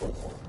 Good horse.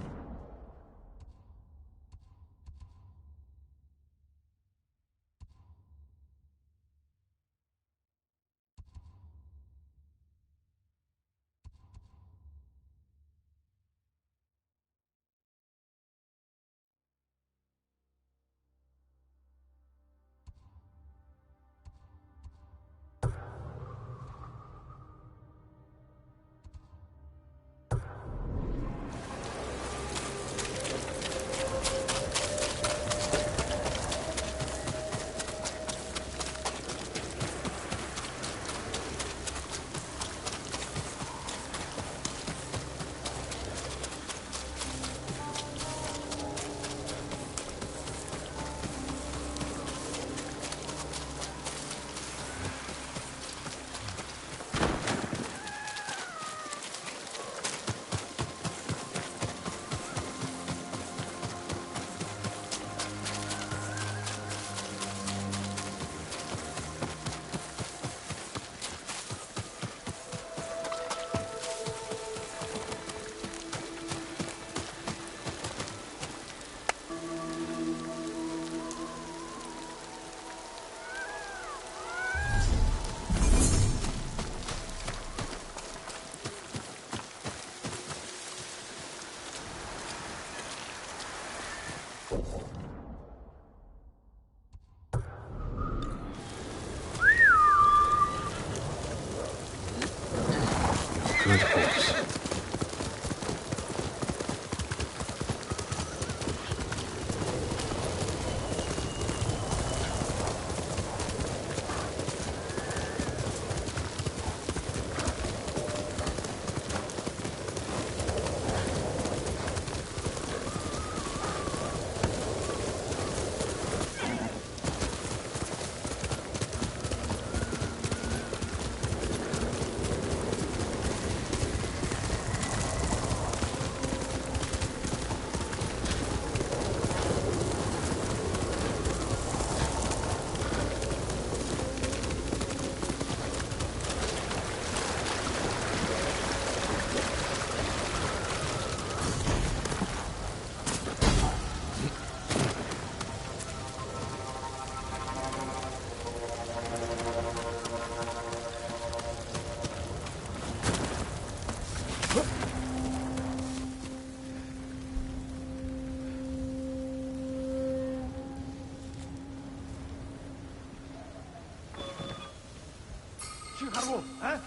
하고, 에?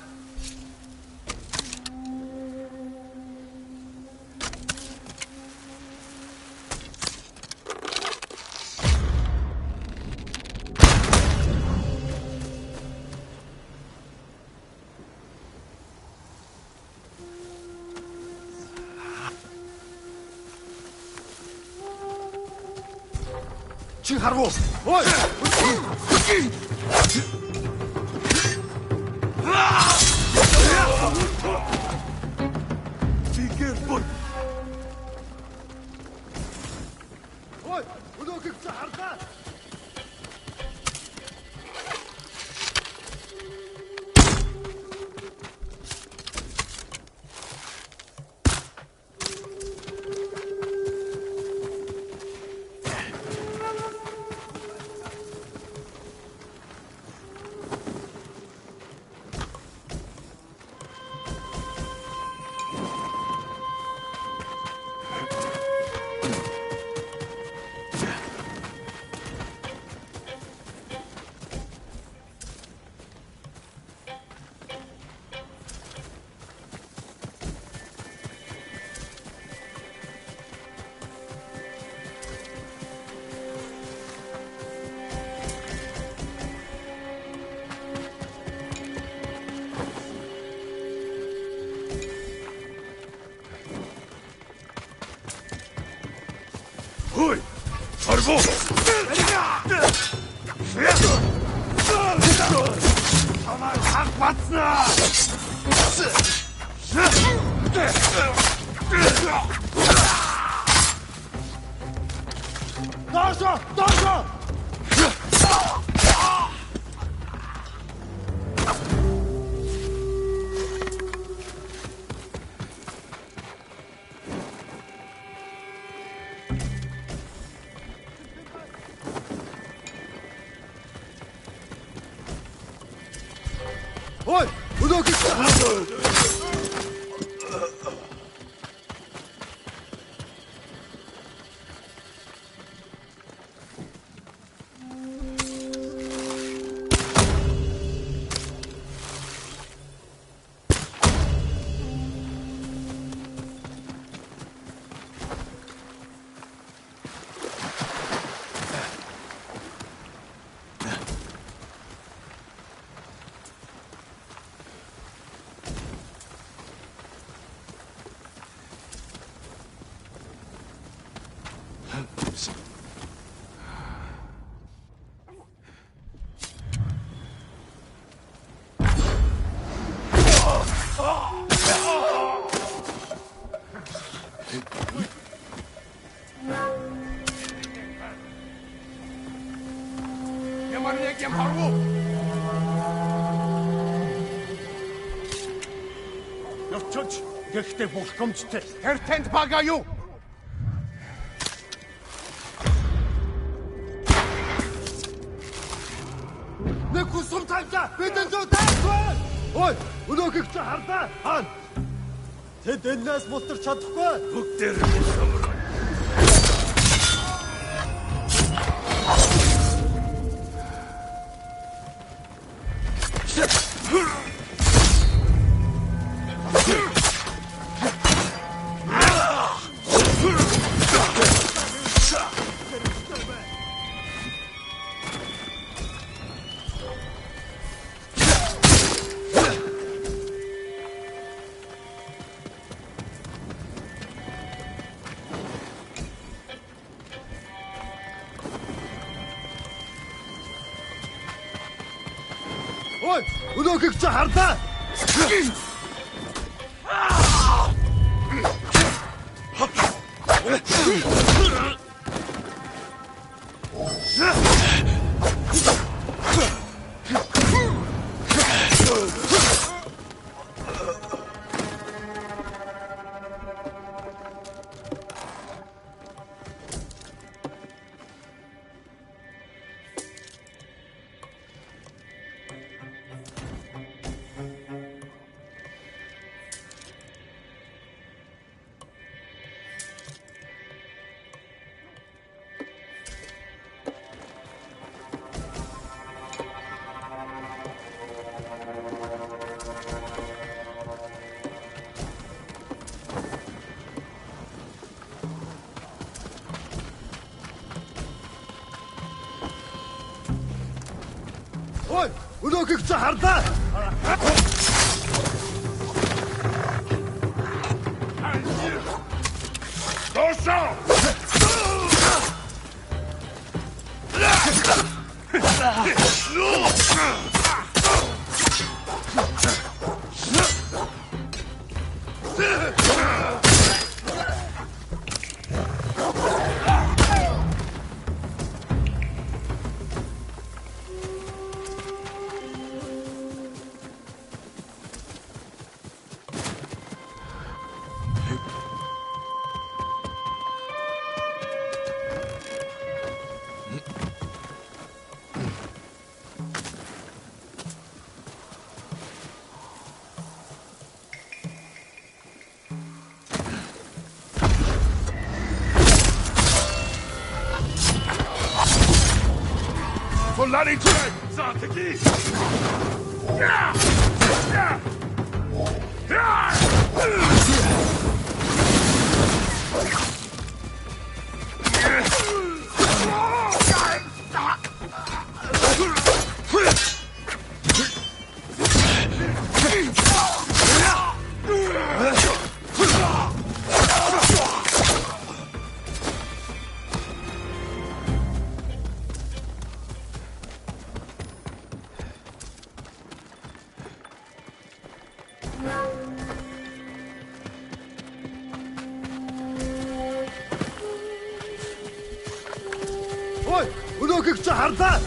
지금 하라고! 어이! Be careful! 어이! 어디 어디 알까? 어이! 알고! 정말 확 왔어! 나왔어! 나왔어! Ой, өнөөхийг Ямар нэг юм харав уу? Явчаач. Гэхдээ болгоомжтой. Тэр танд бага юу? Нэг хүсэм тавьлаа. Бидэн зүү даахгүй. Ой, өнөөхийг чи харлаа. Хаан. Тэд энэс мултарч чадахгүй. Бүгдээр самрах. Ой, өнөөхийг чи харлаа. Ой, өнөөхийг чи харлаа. Доошоо. Solani Turay! Zataki! Yeah! Yeah! Ой, өнөөхийг чи харлаа.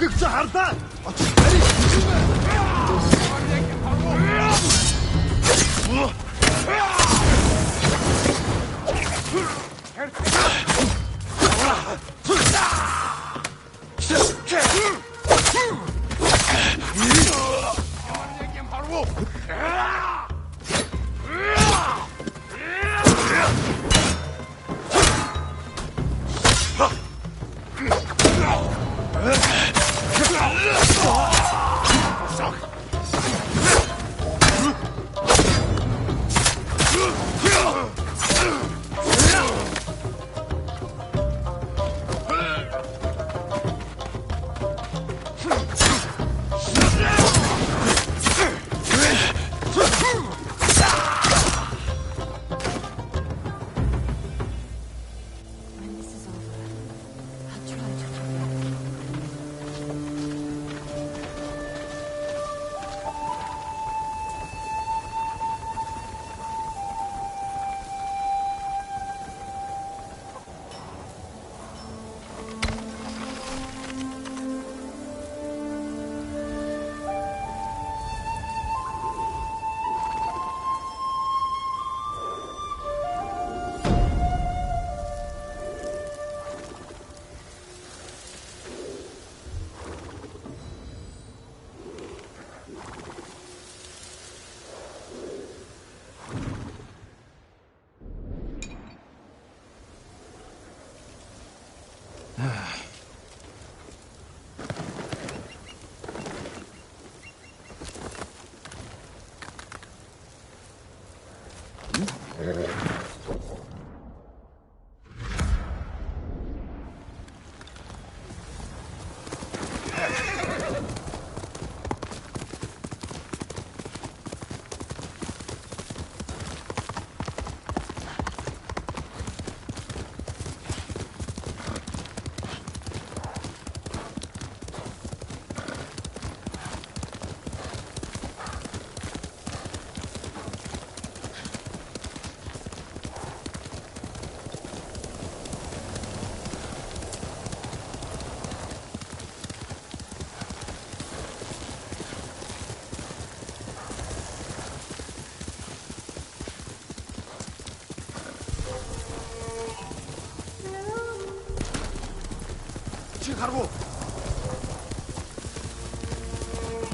Өнөөхийг чи харлаа. Очиж барь.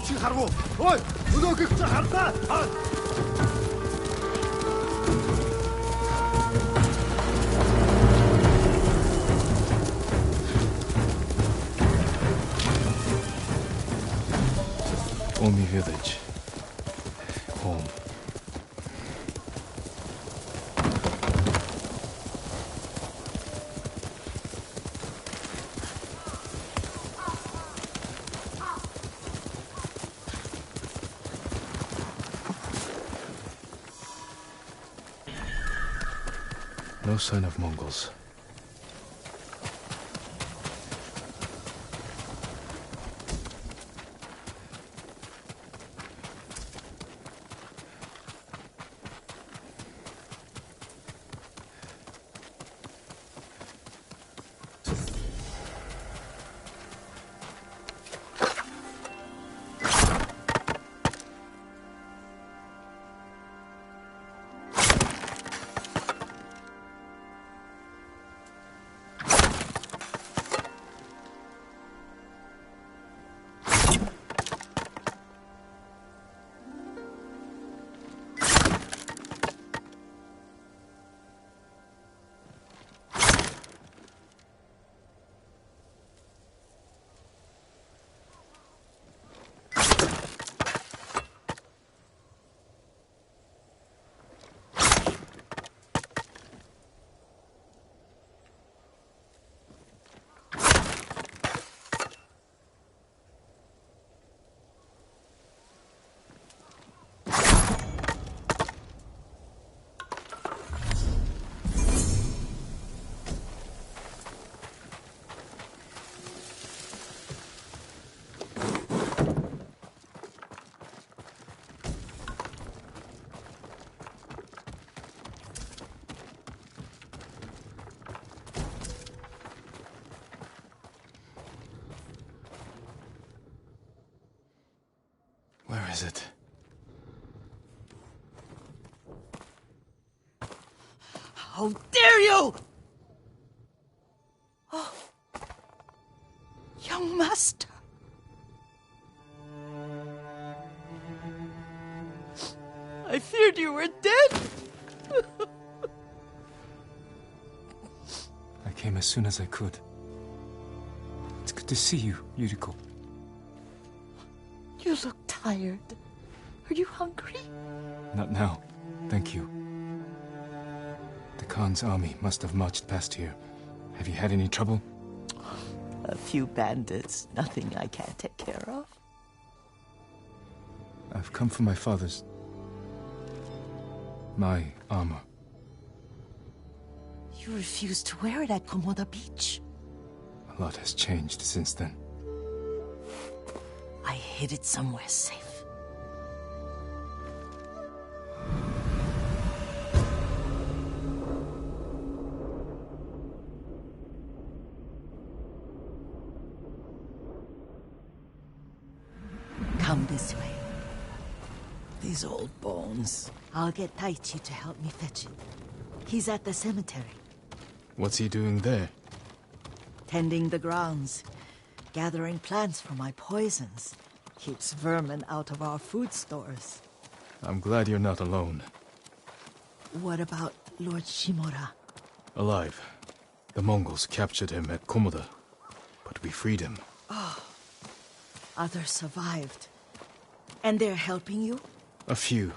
Чи харгу. Ой, өнөөхийг чи харлаа. Умі відать. Home. No sign of Mongols. is it? How dare you! Oh, young master. I feared you were dead. I came as soon as I could. It's good to see you, Yuriko. You look tired. Are you hungry? Not now. Thank you. The Khan's army must have marched past here. Have you had any trouble? A few bandits. Nothing I can't take care of. I've come for my father's... my armor. You refused to wear it at Komoda Beach. A lot has changed since then. I hid it somewhere safe. Come this way. These old bones. I'll get Taichi to help me fetch it. He's at the cemetery. What's he doing there? Tending the grounds. Gathering plants for my poisons. Keeps vermin out of our food stores. I'm glad you're not alone. What about Lord Shimura? Alive. The Mongols captured him at Komoda, but we freed him. Others survived. And they're helping you? A few.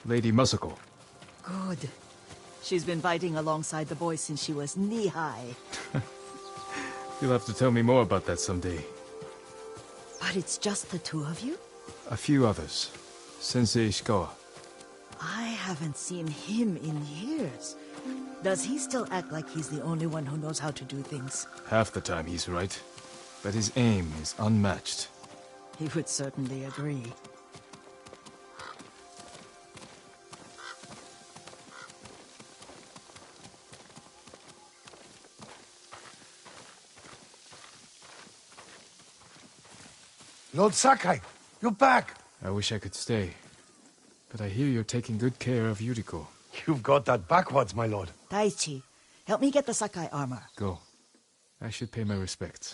Lady Masako. Good. She's been fighting alongside the boys since she was knee-high. You'll have to tell me more about that someday. But it's just the two of you? A few others. Sensei Ishikawa. I haven't seen him in years. Does he still act like he's the only one who knows how to do things? Half the time he's right. But his aim is unmatched. He would certainly agree. Lord Sakai, you're back. I wish I could stay. But I hear you're taking good care of Yuriko. You've got that backwards, my lord. Taichi, help me get the Sakai armor. Go. I should pay my respects.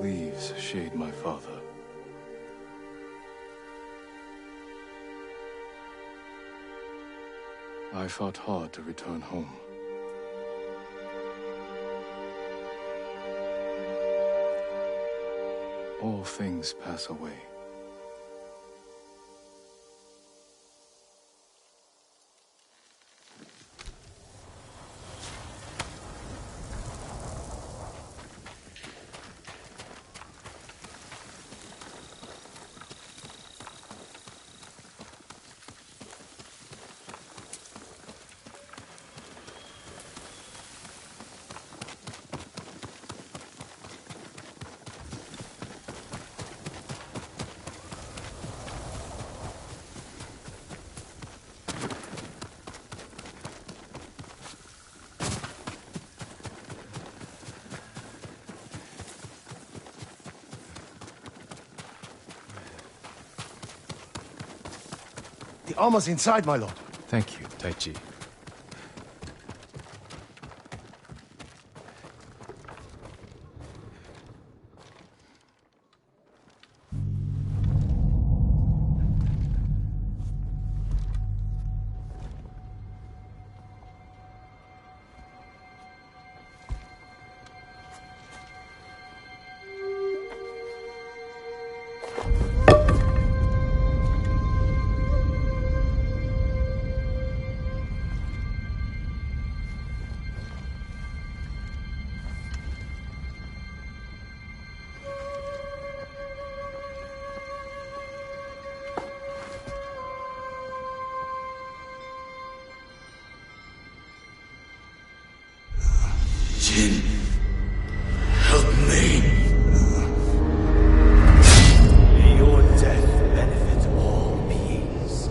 Leaves shade my father. I fought hard to return home. All things pass away. The armor's inside, my lord. Thank you, Taichi. Jin, help me. May your death benefit all beings.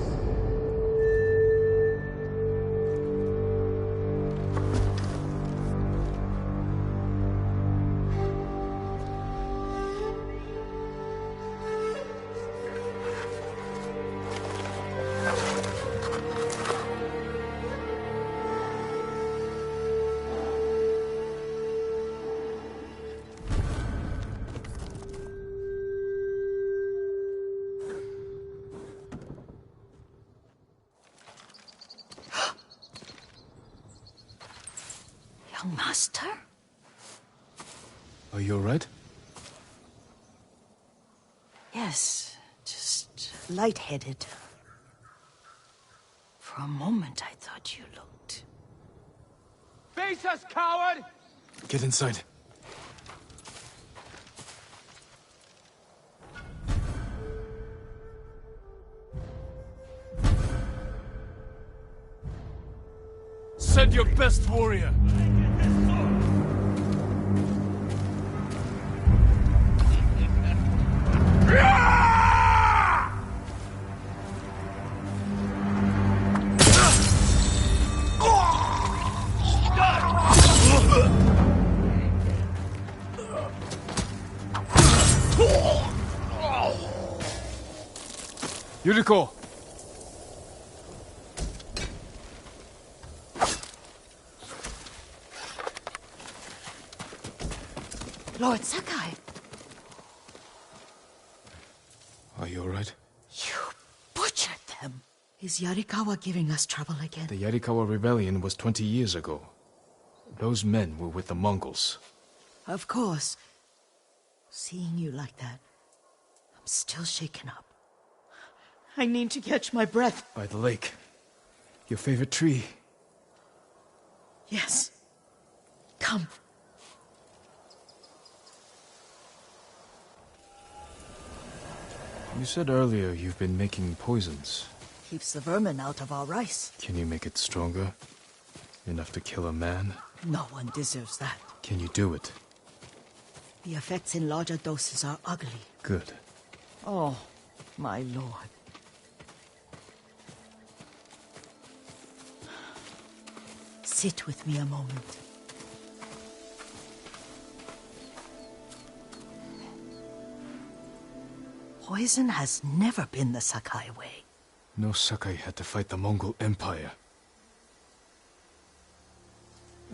Young master? Are you alright? Yes, just lightheaded. For a moment, I thought you looked... Face us, coward! Get inside. Send your best warrior. Yuriko! Lord Sakai, Are you alright? you butchered them. Is Yarikawa giving us trouble again? The Yarikawa rebellion was 20 years ago. Those men were with the Mongols. Of course. Seeing you like that, I'm still shaken up. I need to catch my breath. By the lake. Your favorite tree. Yes. Come. You said earlier you've been making poisons. Keeps the vermin out of our rice. Can you make it stronger? Enough to kill a man? No one deserves that. Can you do it? The effects in larger doses are ugly. Good. Oh, my lord. Sit with me a moment. Poison has never been the Sakai way. No Sakai had to fight the Mongol Empire.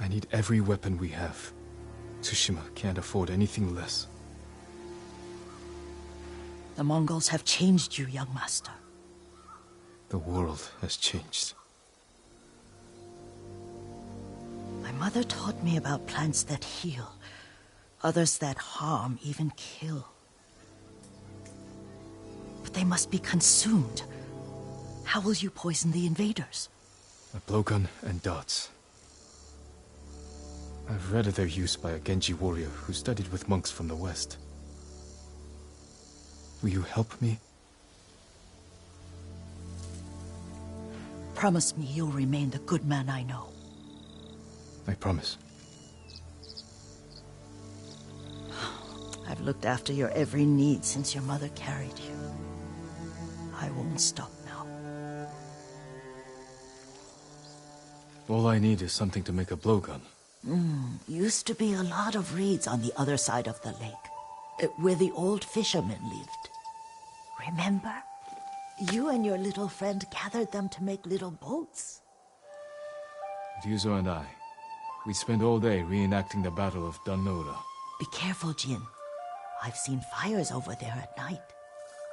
I need every weapon we have. Tsushima can't afford anything less. The Mongols have changed you, young master. The world has changed. My mother taught me about plants that heal, others that harm, even kill. But they must be consumed. How will you poison the invaders? A blowgun and darts. I've read of their use by a Genji warrior who studied with monks from the west. Will you help me? Promise me you'll remain the good man I know. I promise. I've looked after your every need since your mother carried you. I won't stop now. All I need is something to make a blowgun. Used to be a lot of reeds on the other side of the lake, where the old fishermen lived. Remember? You and your little friend gathered them to make little boats. Ryuzo and I, we spent all day reenacting the Battle of Danora. Be careful, Jin. I've seen fires over there at night.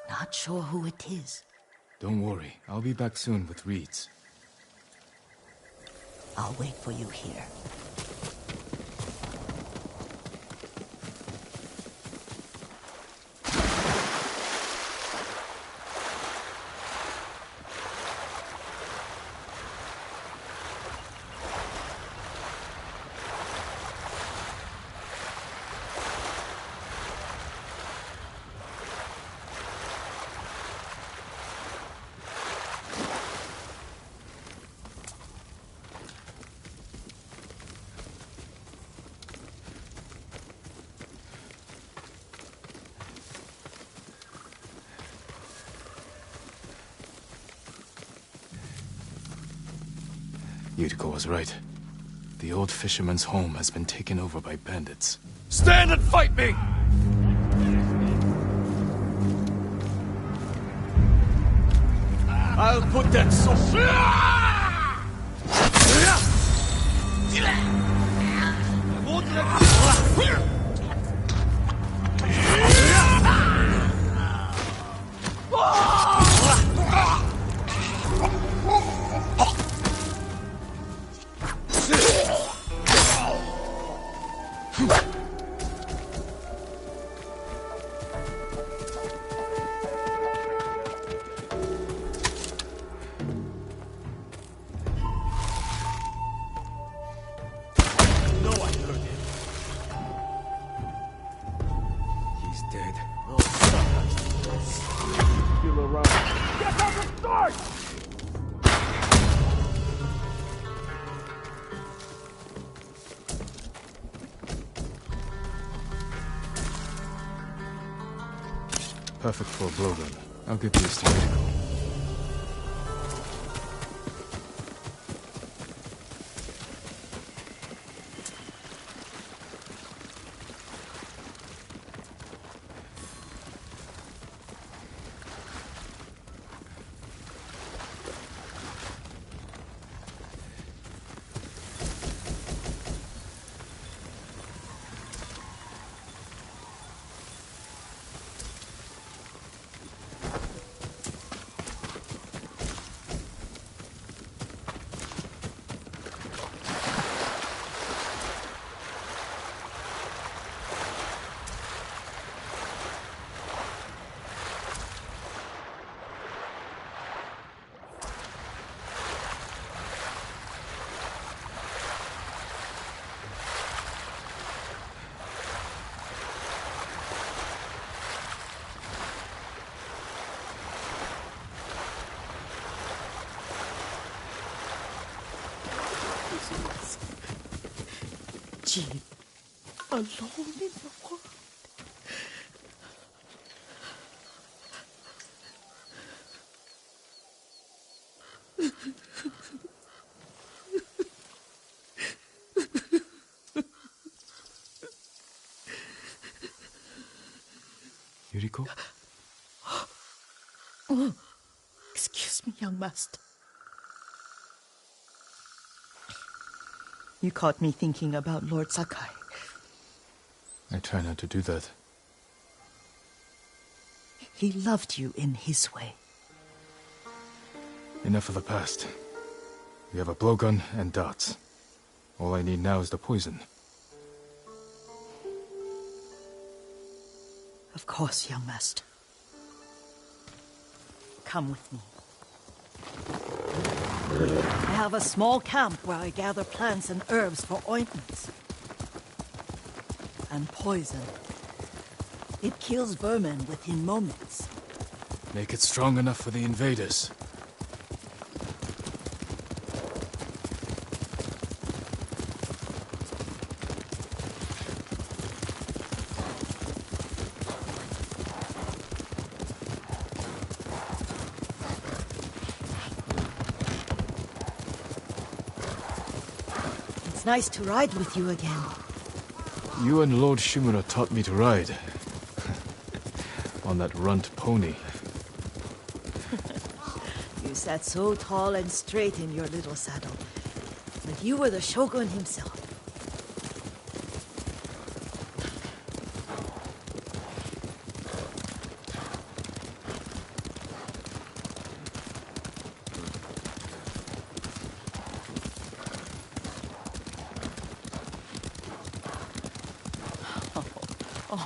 Not sure who it is. Don't worry, I'll be back soon with reeds. I'll wait for you here. Yuriko was right. The old fisherman's home has been taken over by bandits. Stand and fight me! I'll put that Perfect for a blowgun. I'll get these to Yuriko. Jean, alone in the world. Yuriko? Oh, excuse me, young master. You caught me thinking about Lord Sakai. I try not to do that. He loved you in his way. Enough of the past. We have a blowgun and darts. All I need now is the poison. Of course, young master. Come with me. I have a small camp where I gather plants and herbs for ointments. And poison. It kills vermin within moments. Make it strong enough for the invaders. It's nice to ride with you again. You and Lord Shimura taught me to ride. On that runt pony. You sat so tall and straight in your little saddle. But you were the shogun himself.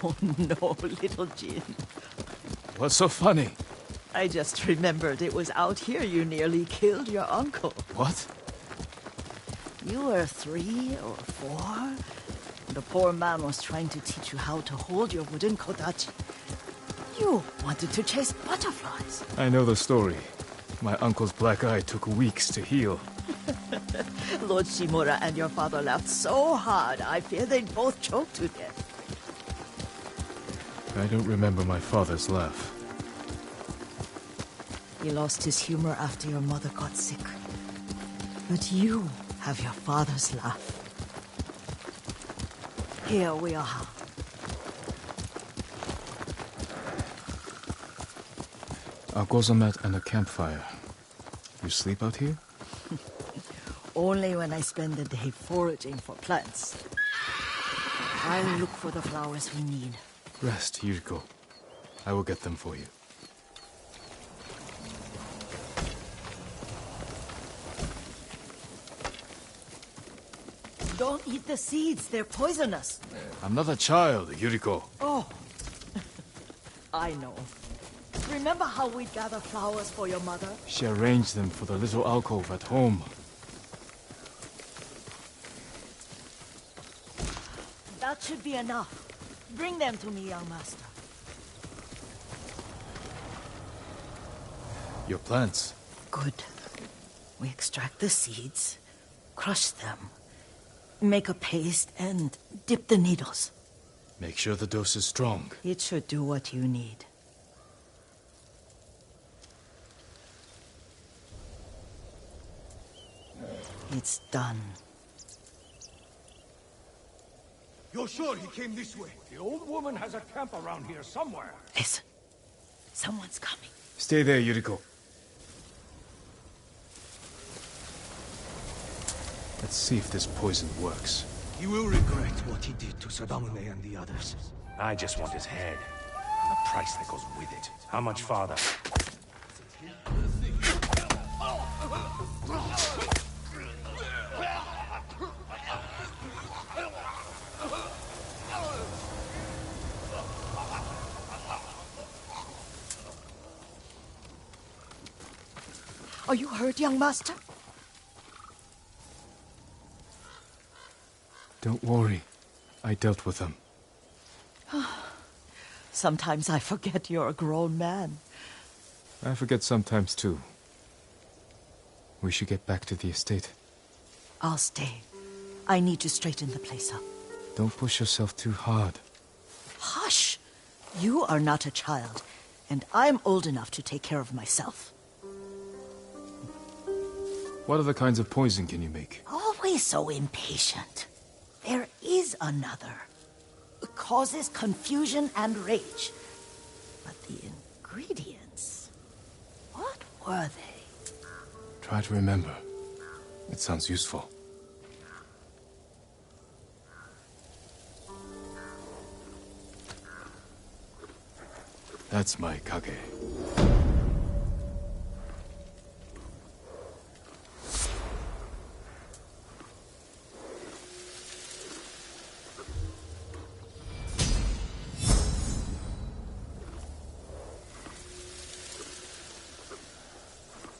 Oh no, little Jin. What's so funny? I just remembered it was out here you nearly killed your uncle. What? You were 3 or 4. The poor man was trying to teach you how to hold your wooden kodachi. You wanted to chase butterflies. I know the story. My uncle's black eye took weeks to heal. Lord Shimura and your father laughed so hard, I fear they'd both choke to death. I don't remember my father's laugh. He lost his humor after your mother got sick. But you have your father's laugh. Here we are. A gozamat and a campfire. You sleep out here? Only when I spend the day foraging for plants. I'll look for the flowers we need. Rest, Yuriko. I will get them for you. Don't eat the seeds, they're poisonous. I'm not a child, Yuriko. Oh, I know. Remember how we'd gather flowers for your mother? She arranged them for the little alcove at home. That should be enough. Bring them to me, young master. Your plants. Good. We extract the seeds, crush them, make a paste, and dip the needles. Make sure the dose is strong. It should do what you need. It's done. You're sure he came this way? The old woman has a camp around here somewhere. Listen. Someone's coming. Stay there, Yuriko. Let's see if this poison works. He will regret what he did to Sadamune and the others. I just want his head. And the price that goes with it. How much farther? Are you hurt, young master? Don't worry. I dealt with them. Sometimes I forget you're a grown man. I forget sometimes too. We should get back to the estate. I'll stay. I need to straighten the place up. Don't push yourself too hard. Hush! You are not a child, and I'm old enough to take care of myself. What other kinds of poison can you make? Always so impatient. There is another. It causes confusion and rage. But the ingredients... what were they? Try to remember. It sounds useful. That's my kage.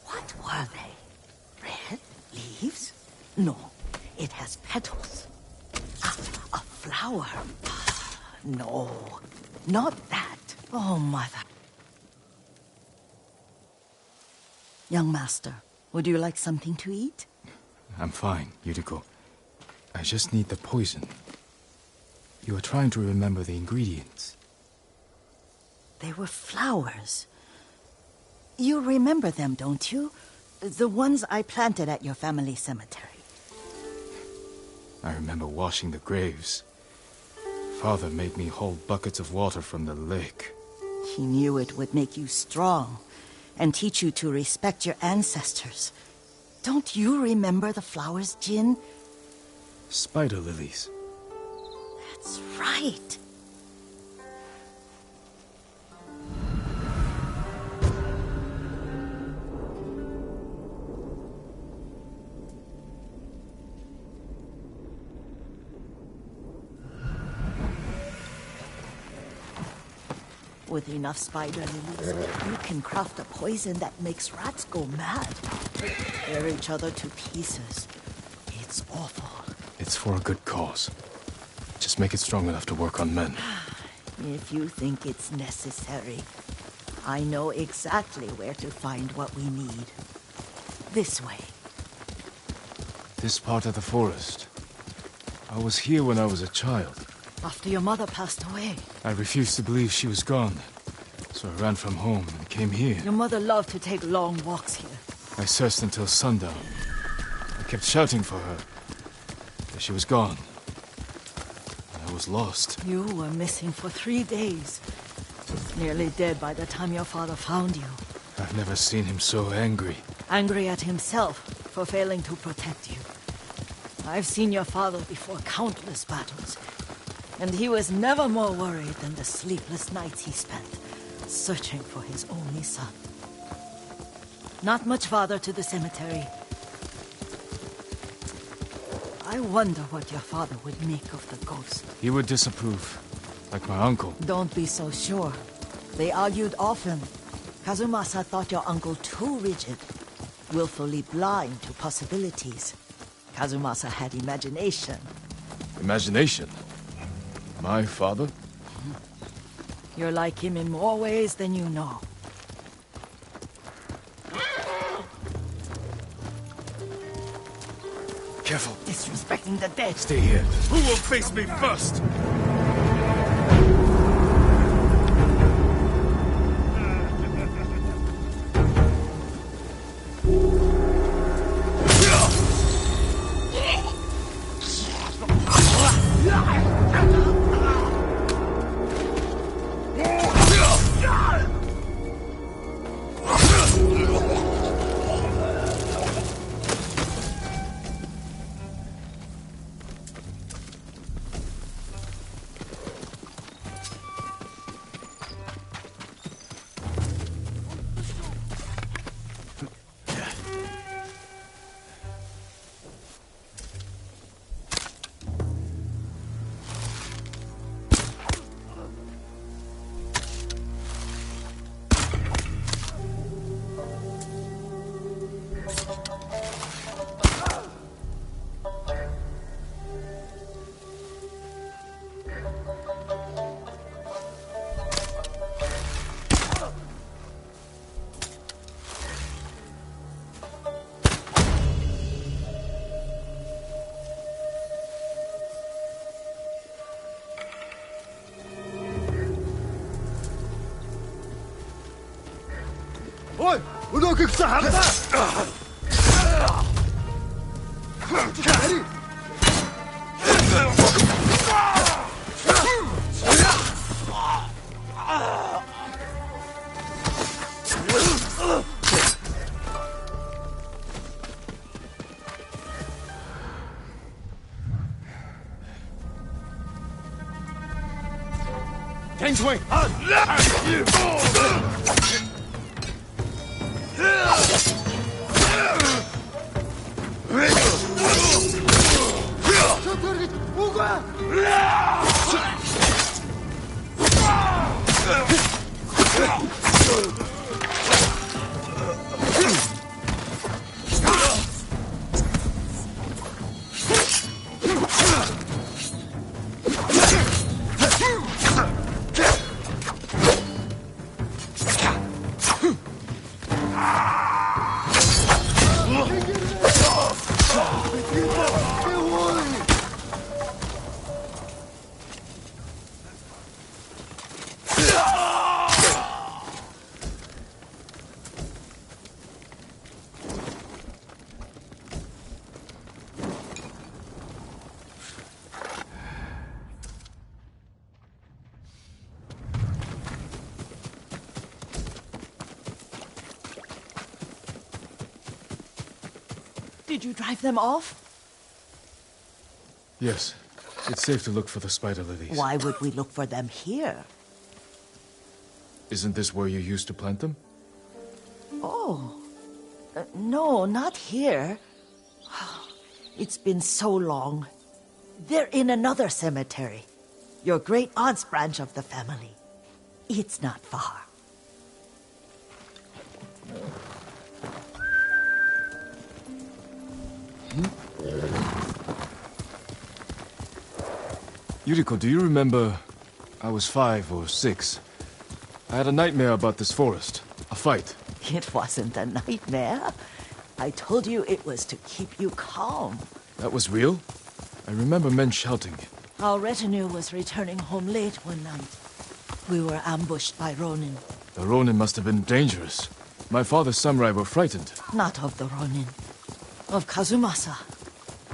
What were they? Red leaves? No, it has petals. A flower? No, not that. Oh, mother. Young master, would you like something to eat? I'm fine, Yuriko. I just need the poison. You are trying to remember the ingredients. They were flowers. You remember them, don't you? The ones I planted at your family cemetery. I remember washing the graves. Father made me hold buckets of water from the lake. He knew it would make you strong and teach you to respect your ancestors. Don't you remember the flowers, Jin? Spider lilies. That's right. With enough spider lilies, you can craft a poison that makes rats go mad. Tear each other to pieces. It's awful. It's for a good cause. Just make it strong enough to work on men. If you think it's necessary, I know exactly where to find what we need. This way. This part of the forest. I was here when I was a child. After your mother passed away. I refused to believe she was gone. So I ran from home and came here. Your mother loved to take long walks here. I searched until sundown. I kept shouting for her. But she was gone. I was lost. You were missing for 3 days. Nearly dead by the time your father found you. I've never seen him so angry. Angry at himself for failing to protect you. I've seen your father before countless battles, and he was never more worried than the sleepless nights he spent searching for his only son. Not much farther to the cemetery. I wonder what your father would make of the ghost. He would disapprove, like my uncle. Don't be so sure. They argued often. Kazumasa thought your uncle too rigid, willfully blind to possibilities. Kazumasa had imagination. Imagination? My father? You're like him in more ways than you know. Careful. Disrespecting the dead. Stay here. Who will face me first? Ой, өнөөхийг ч хардаа. Хари. Kingsway! Did you drive them off? Yes. It's safe to look for the spider lilies. Why would we look for them here? Isn't this where you used to plant them? Oh. No, not here. It's been so long. They're in another cemetery. Your great-aunt's branch of the family. It's not far. Yuriko, do you remember... I was 5 or 6. I had a nightmare about this forest. A fight. It wasn't a nightmare. I told you it was to keep you calm. That was real? I remember men shouting. Our retinue was returning home late one night. We were ambushed by Ronin. The Ronin must have been dangerous. My father's samurai were frightened. Not of the Ronin. Of Kazumasa.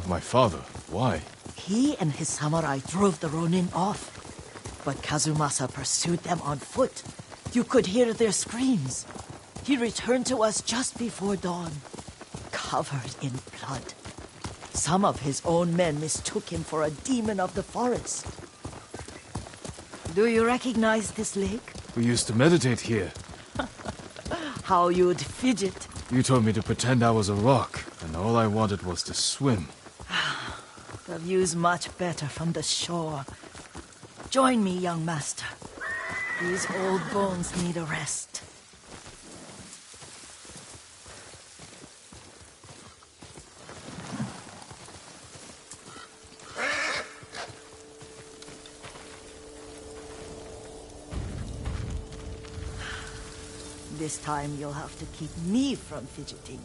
My father? Why? He and his samurai drove the Ronin off. But Kazumasa pursued them on foot. You could hear their screams. He returned to us just before dawn, covered in blood. Some of his own men mistook him for a demon of the forest. Do you recognize this lake? We used to meditate here. How you'd fidget. You told me to pretend I was a rock, and all I wanted was to swim. The view's much better from the shore. Join me, young master. These old bones need a rest. This time you'll have to keep me from fidgeting.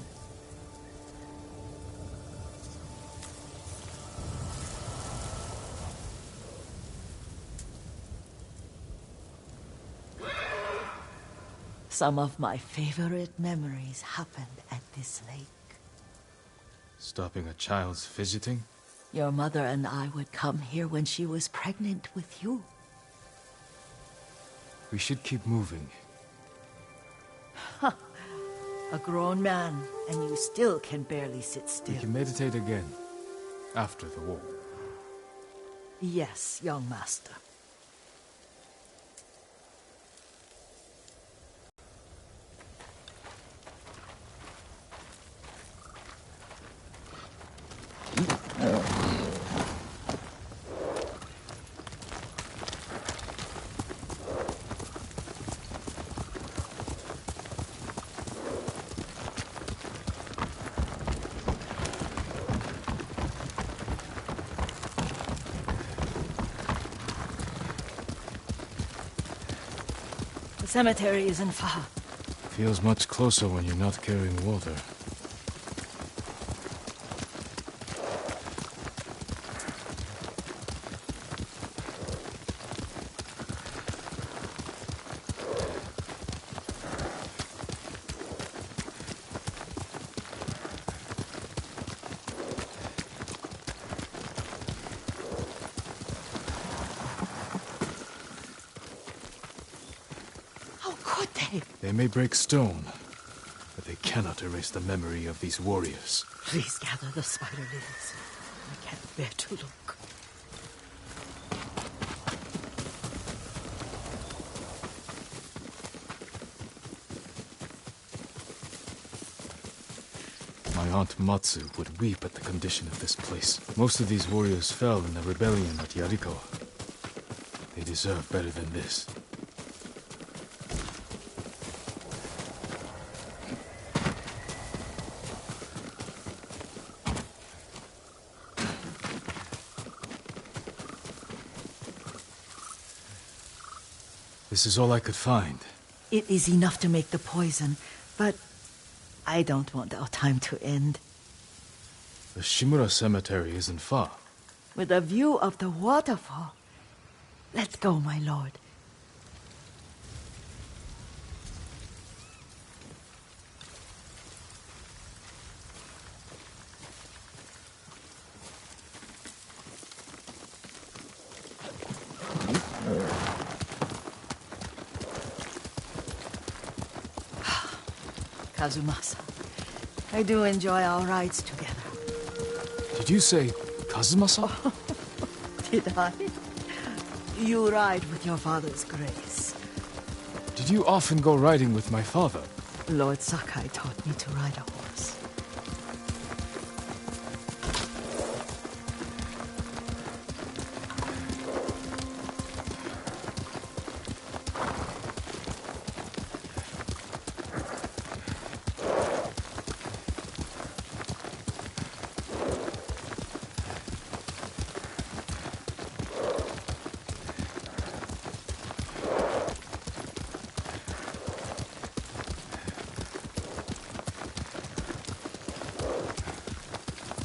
Some of my favorite memories happened at this lake. Stopping a child's fidgeting? Your mother and I would come here when she was pregnant with you. We should keep moving. A grown man, and you still can barely sit still. We can meditate again, after the war. Yes, young master. The cemetery isn't far. Feels much closer when you're not carrying water. How could they? They may break stone, but they cannot erase the memory of these warriors. Please gather the spider lilies. I can't bear to look. My aunt Matsu would weep at the condition of this place. Most of these warriors fell in the rebellion at Yarikawa. They deserve better than this. This is all I could find. It is enough to make the poison, but I don't want our time to end. The Shimura Cemetery isn't far. With a view of the waterfall. Let's go, my lord. Kazumasa, I do enjoy our rides together. Did you say Kazumasa? Did I? You ride with your father's grace. Did you often go riding with my father? Lord Sakai taught me to ride a horse.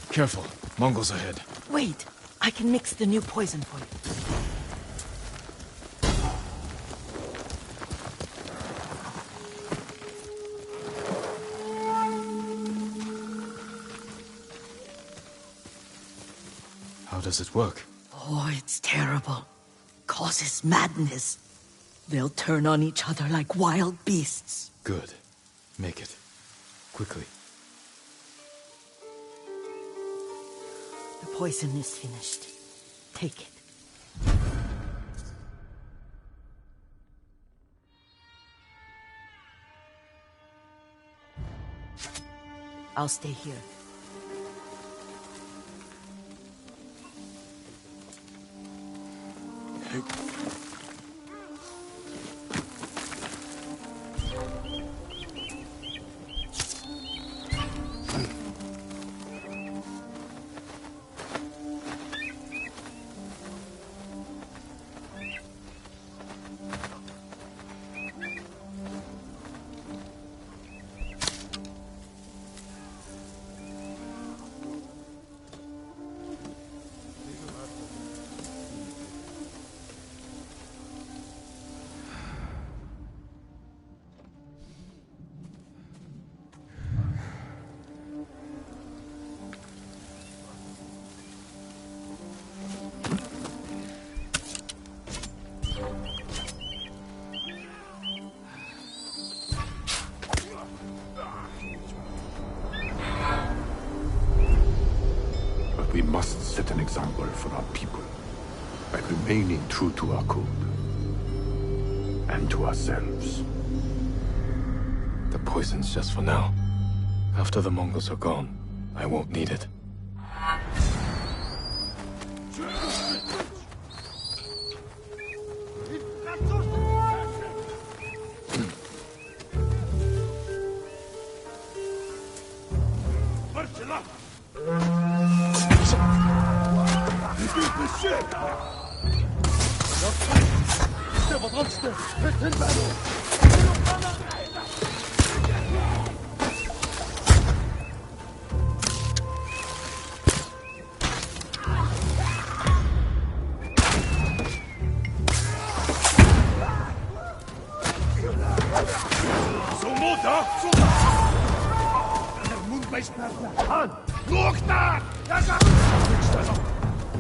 Careful, Mongols ahead. Wait, I can mix the new poison for you. does it work? Oh, it's terrible. Causes madness. They'll turn on each other like wild beasts. Good. Make it. Quickly. The poison is finished. Take it. I'll stay here. We must set an example for our people by remaining true to our code and to ourselves. The poison's just for now. After the Mongols are gone, I won't need it.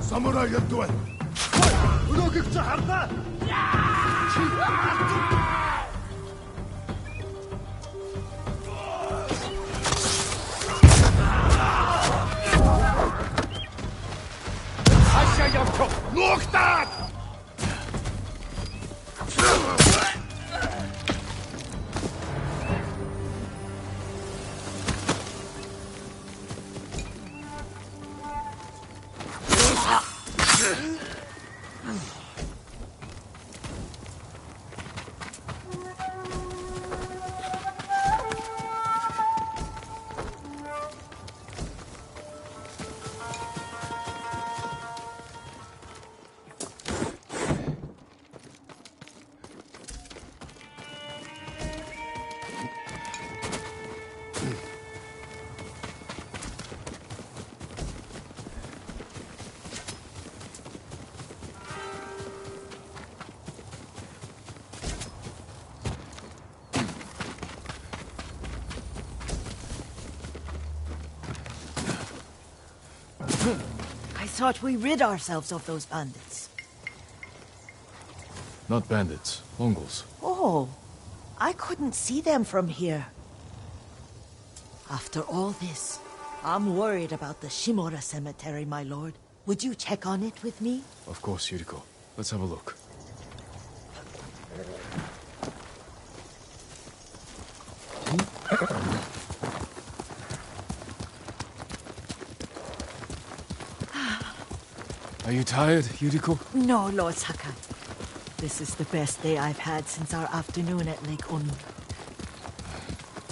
Samurai ядуан. Өнөөгөө чи харлаа. Хашаа явчих. Нуугтаад. I thought we rid ourselves of those bandits. Not bandits, Mongols. Oh, I couldn't see them from here. After all this, I'm worried about the Shimura cemetery, my lord. Would you check on it with me? Of course, Yuriko. Let's have a look. Are you tired, Yuriko? No, Lord Sakai. This is the best day I've had since our afternoon at Lake Onu.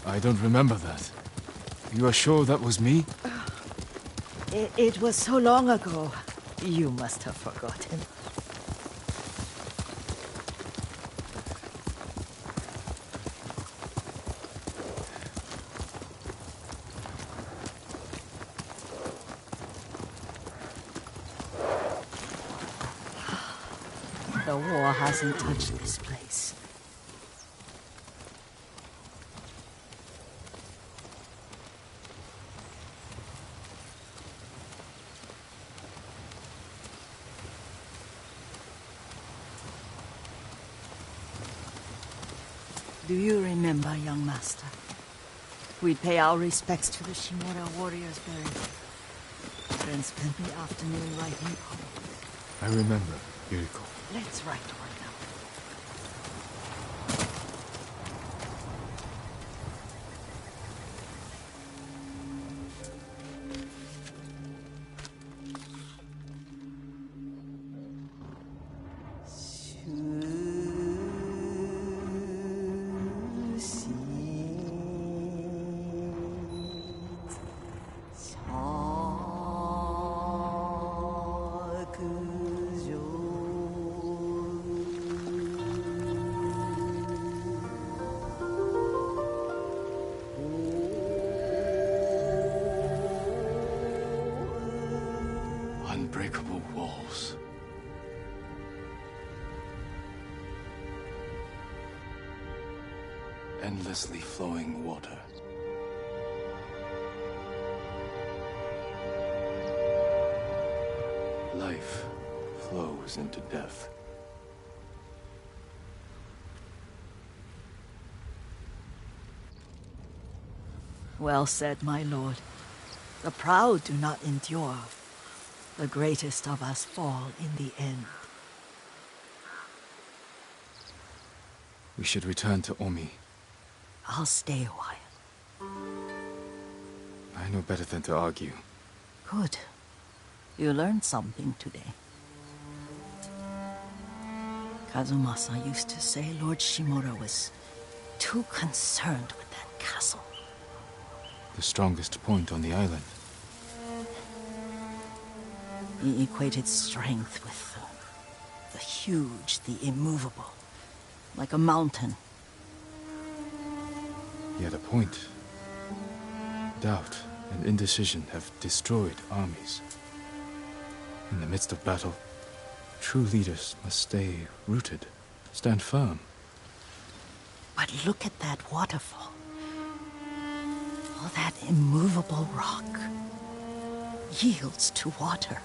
I don't remember that. You are sure that was me? It was so long ago. You must have forgotten. The war hasn't touched this place. Do you remember, young master? We'd pay our respects to the Shimura warriors buried, then spend the afternoon writing poems. I remember, Yuriko. Let's write one now. Unbreakable walls. Endlessly flowing water. Life flows into death. Well said, my lord. The proud do not endure. The greatest of us fall in the end. We should return to Omi. I'll stay a while. I know better than to argue. Good. You learned something today. Kazumasa used to say Lord Shimura was too concerned with that castle. The strongest point on the island. He equated strength with the huge, the immovable, like a mountain. Yet a point. Doubt and indecision have destroyed armies. In the midst of battle, true leaders must stay rooted, stand firm. But look at that waterfall. All that immovable rock yields to water.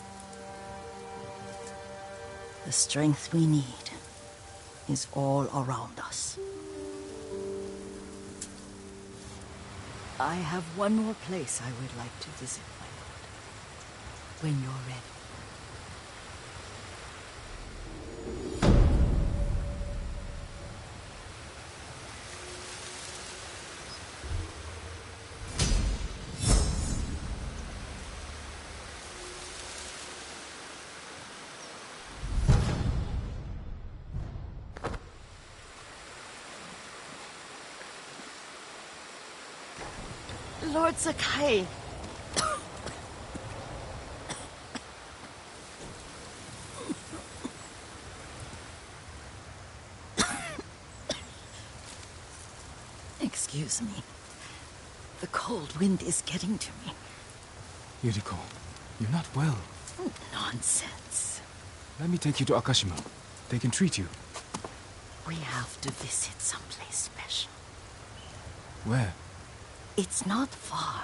The strength we need is all around us. I have one more place I would like to visit, my lord. When you're ready. Lord Sakai. Excuse me. The cold wind is getting to me. Yuriko, you're not well. Nonsense. Let me take you to Akashima. They can treat you. We have to visit someplace special. Where? It's not far.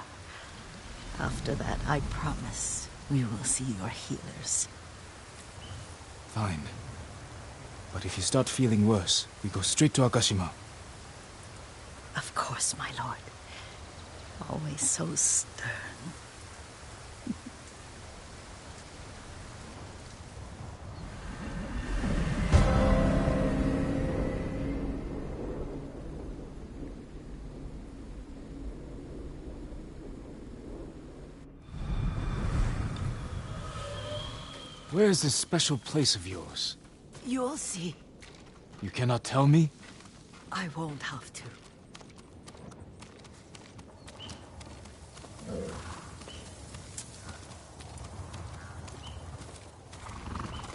After that, I promise, we will see your healers. Fine. But if you start feeling worse, we go straight to Akashima. Of course, my lord. Always so stern. Where is this special place of yours? You'll see. You cannot tell me? I won't have to.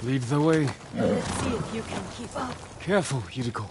Lead the way. Let's see if you can keep up. Careful, Yuriko.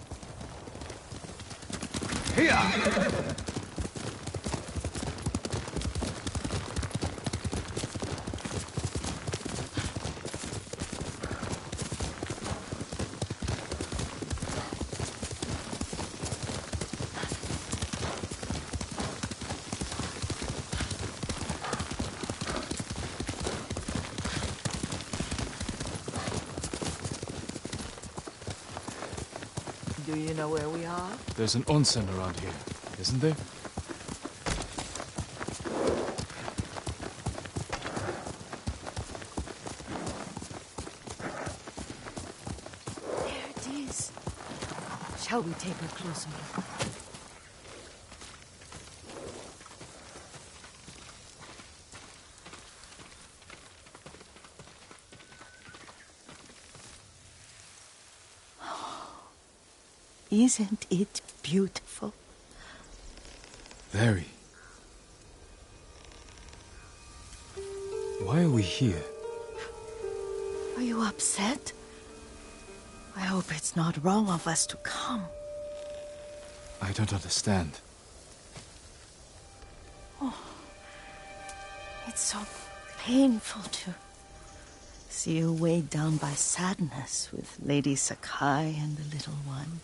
Do you know where we are? There's an onsen around here, isn't there? There it is. Shall we take a closer look? Isn't it beautiful? Very. Why are we here? Are you upset? I hope it's not wrong of us to come. I don't understand. It's so painful to see you weighed down by sadness with Lady Sakai and the little one.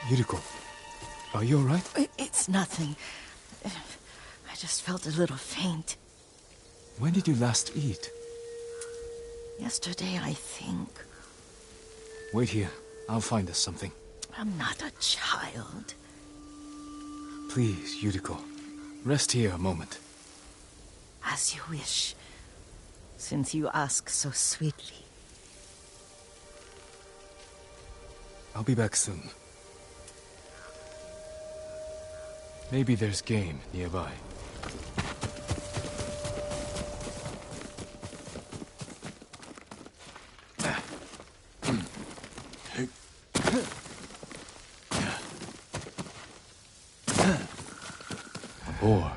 Yuriko, are you alright? It's nothing. I just felt a little faint. When did you last eat? Yesterday, I think. Wait here. I'll find us something. I'm not a child. Please, Yuriko. Rest here a moment. As you wish, since you ask so sweetly. I'll be back soon. Maybe there's game nearby. A boar.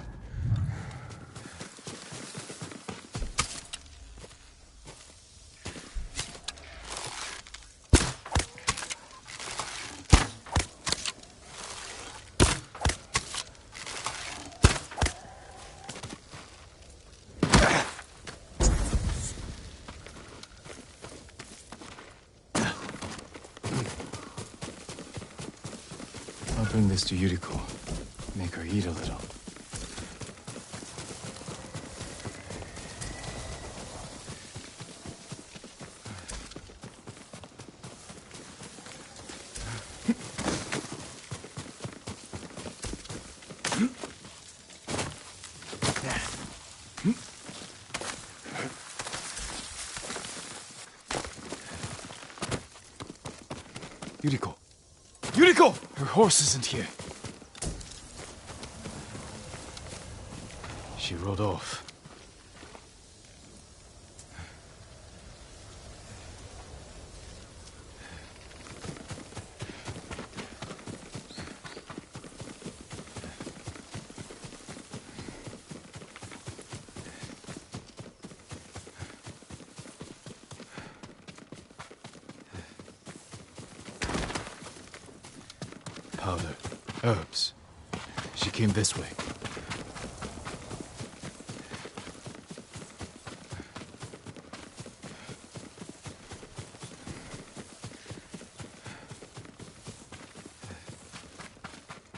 I'll bring this to Yuriko. Make her eat a little. Yuriko! Yuriko! Her horse isn't here. She rode off. Powder. Herbs. She came this way.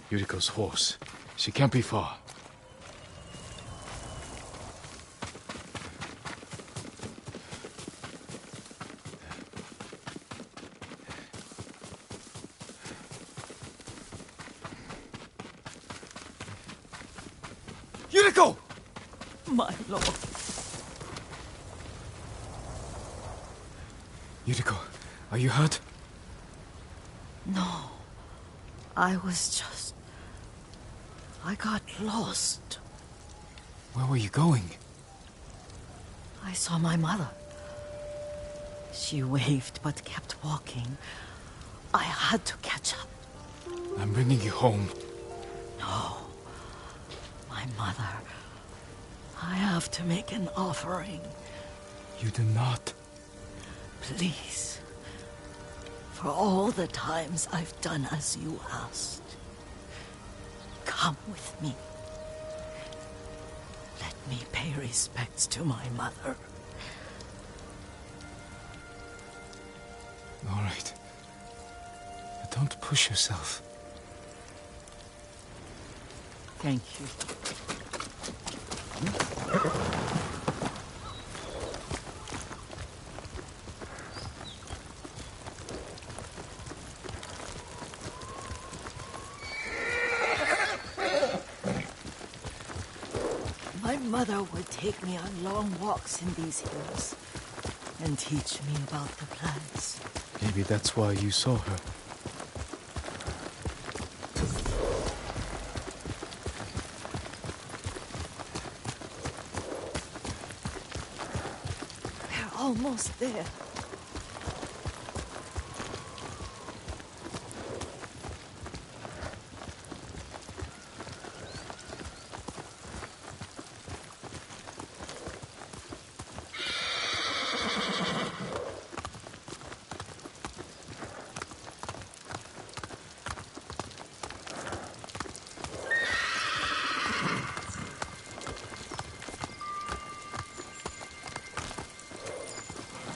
Yuriko's horse. She can't be far. Yuriko! My lord. Yuriko, are you hurt? No. I was just... I got lost. Where were you going? I saw my mother. She waved but kept walking. I had to catch up. I'm bringing you home. No. My mother. I have to make an offering. You do not. Please. For all the times I've done as you asked. Come with me. Let me pay respects to my mother. All right. But don't push yourself. Thank you. mother would take me on long walks in these hills and teach me about the plants. Maybe that's why you saw her. We're almost there.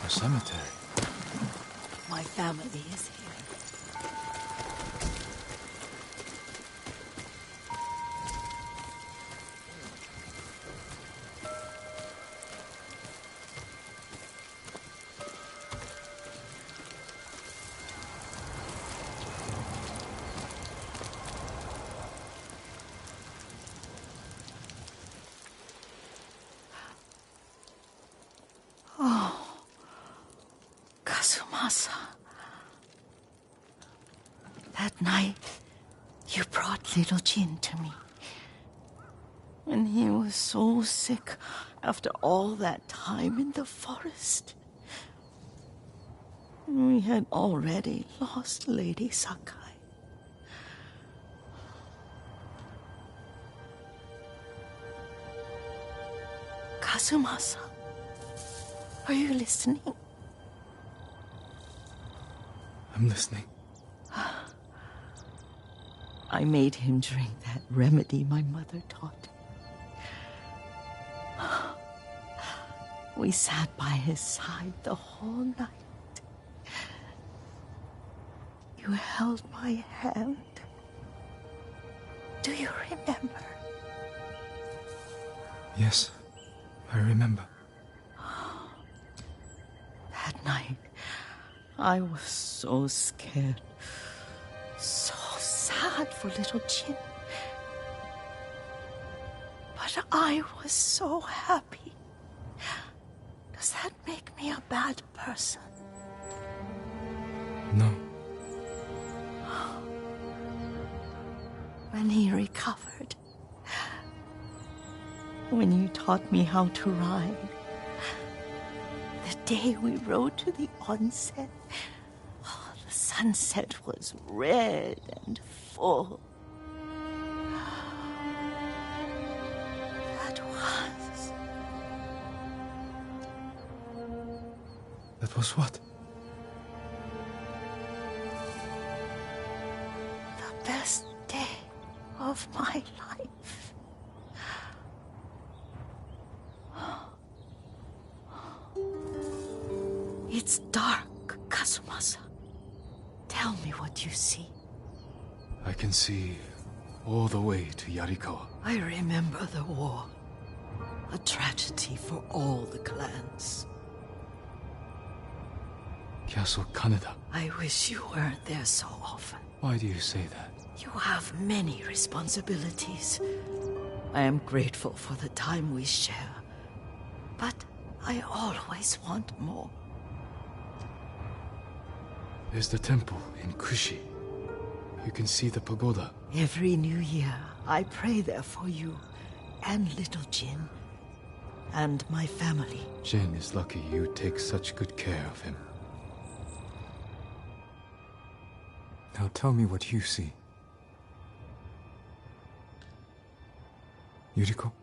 A cemetery. My family is here. Kazumasa. That night, you brought little Jin to me. When he was so sick after all that time in the forest. We had already lost Lady Sakai. Kazumasa, are you listening? I'm listening. I made him drink that remedy my mother taught. We sat by his side the whole night. You held my hand. Do you remember? Yes, I remember. That night, I was so scared, so sad for little Jin. But I was so happy. Does that make me a bad person? No. When he recovered, when you taught me how to ride, the day we rode to the onsen, the sunset was red and full. That was what? The best day of my life. It's dark, Kazumasa. Tell me what you see. I can see all the way to Yarikawa. I remember the war. A tragedy for all the clans. Castle Kaneda. I wish you weren't there so often. Why do you say that? You have many responsibilities. I am grateful for the time we share. But I always want more. There's the temple in Kushi. You can see the pagoda. Every new year, I pray there for you and little Jin and my family. Jin is lucky you take such good care of him. Now tell me what you see. Yuriko?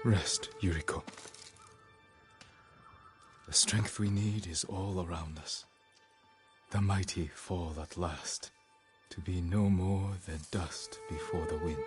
Rest, Yuriko. The strength we need is all around us. The mighty fall at last, to be no more than dust before the wind.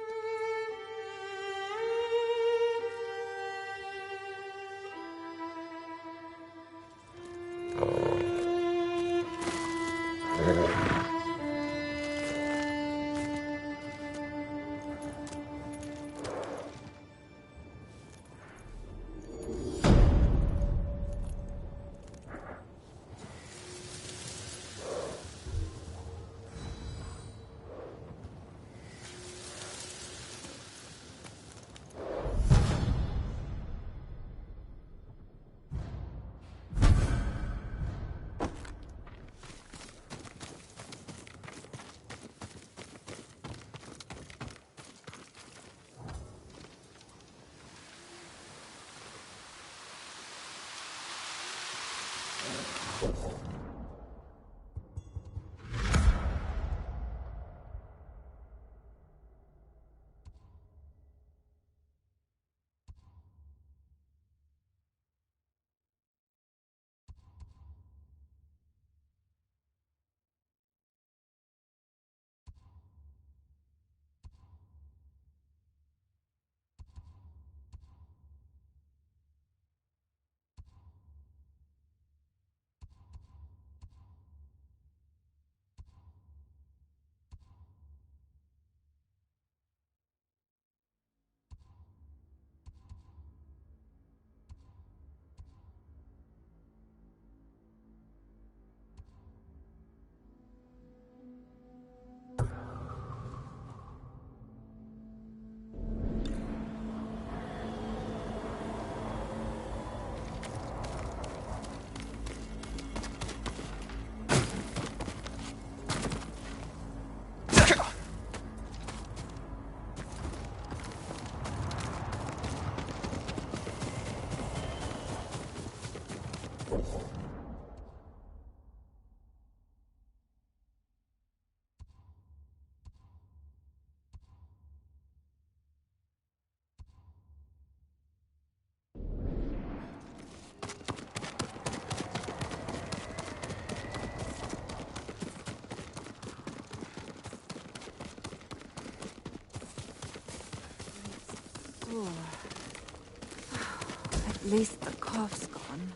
At least the cough's gone.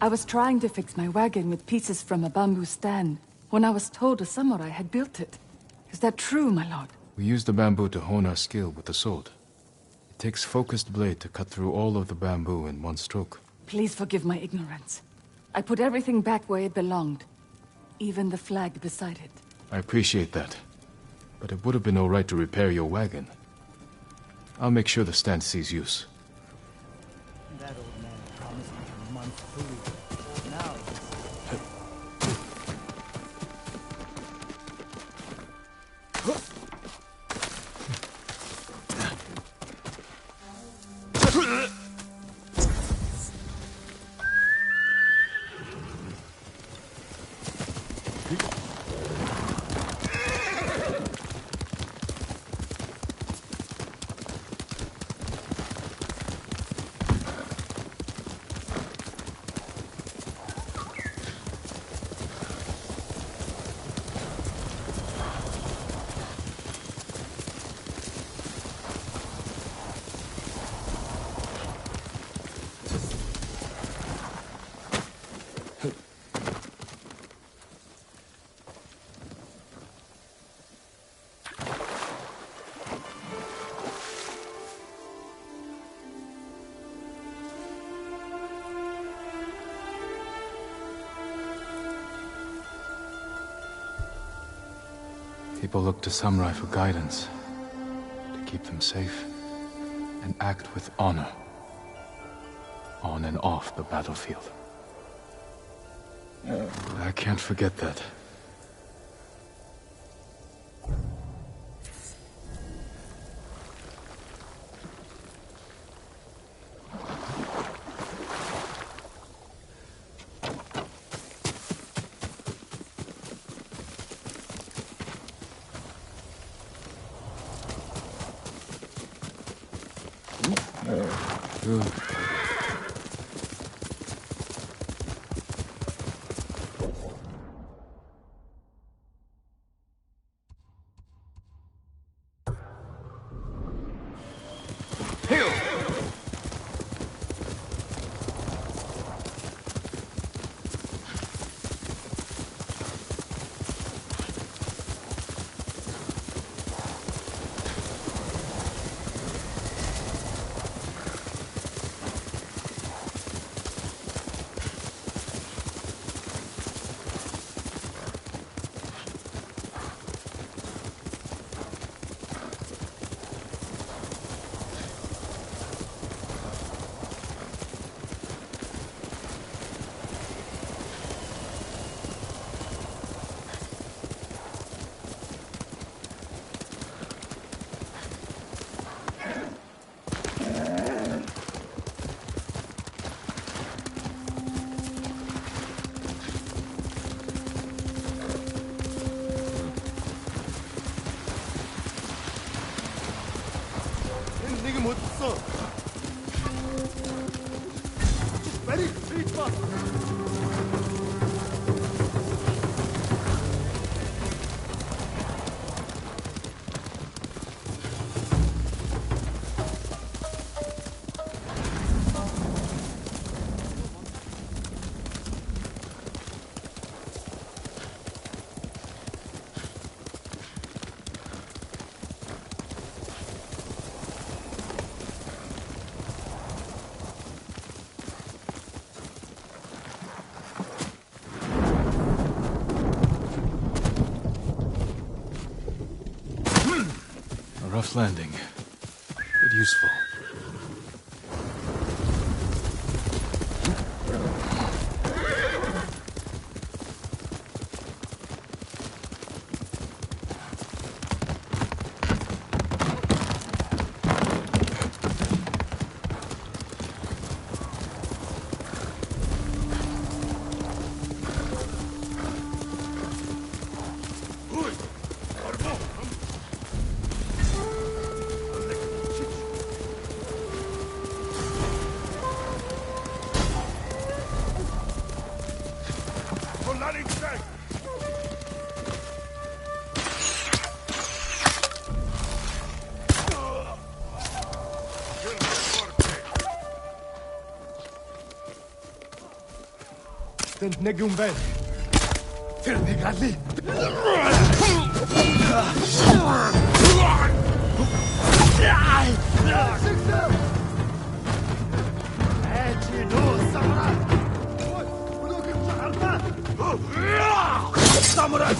I was trying to fix my wagon with pieces from a bamboo stand when I was told a samurai had built it. Is that true, my lord? We use the bamboo to hone our skill with the sword. It takes focused blade to cut through all of the bamboo in one stroke. Please forgive my ignorance. I put everything back where it belonged. Even the flag beside it. I appreciate that. But it would have been all right to repair your wagon. I'll make sure the stand sees use. That old man promised me a month's food. Now People look to samurai for guidance, to keep them safe, and act with honor, on and off the battlefield. I can't forget that. Good. Rough landing, but useful. Тэнд нэг юм байна. Тэр нэг алий. Самурай!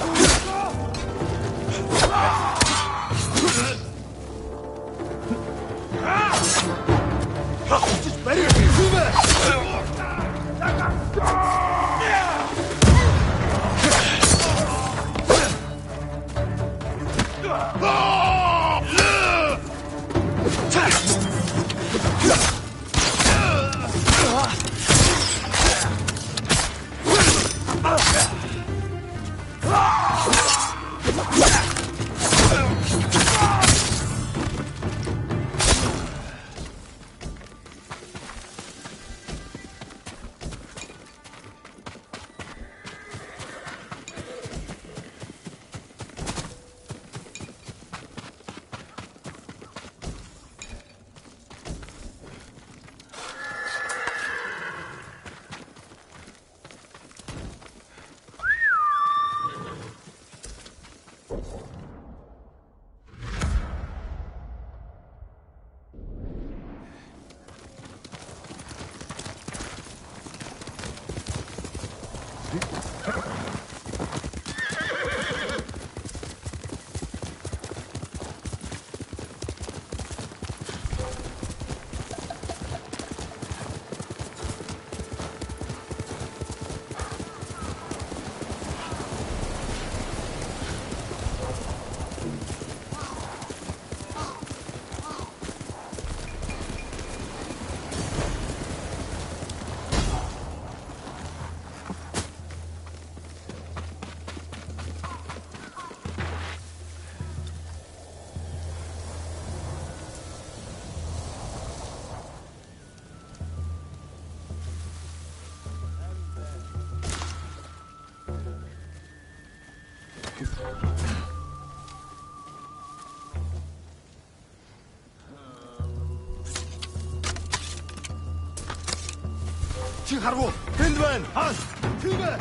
Чи харгу. Тэнд байна. Хаас. Тийм ээ.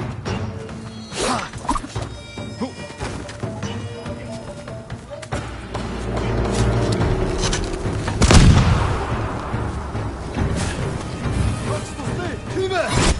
Тийм ээ.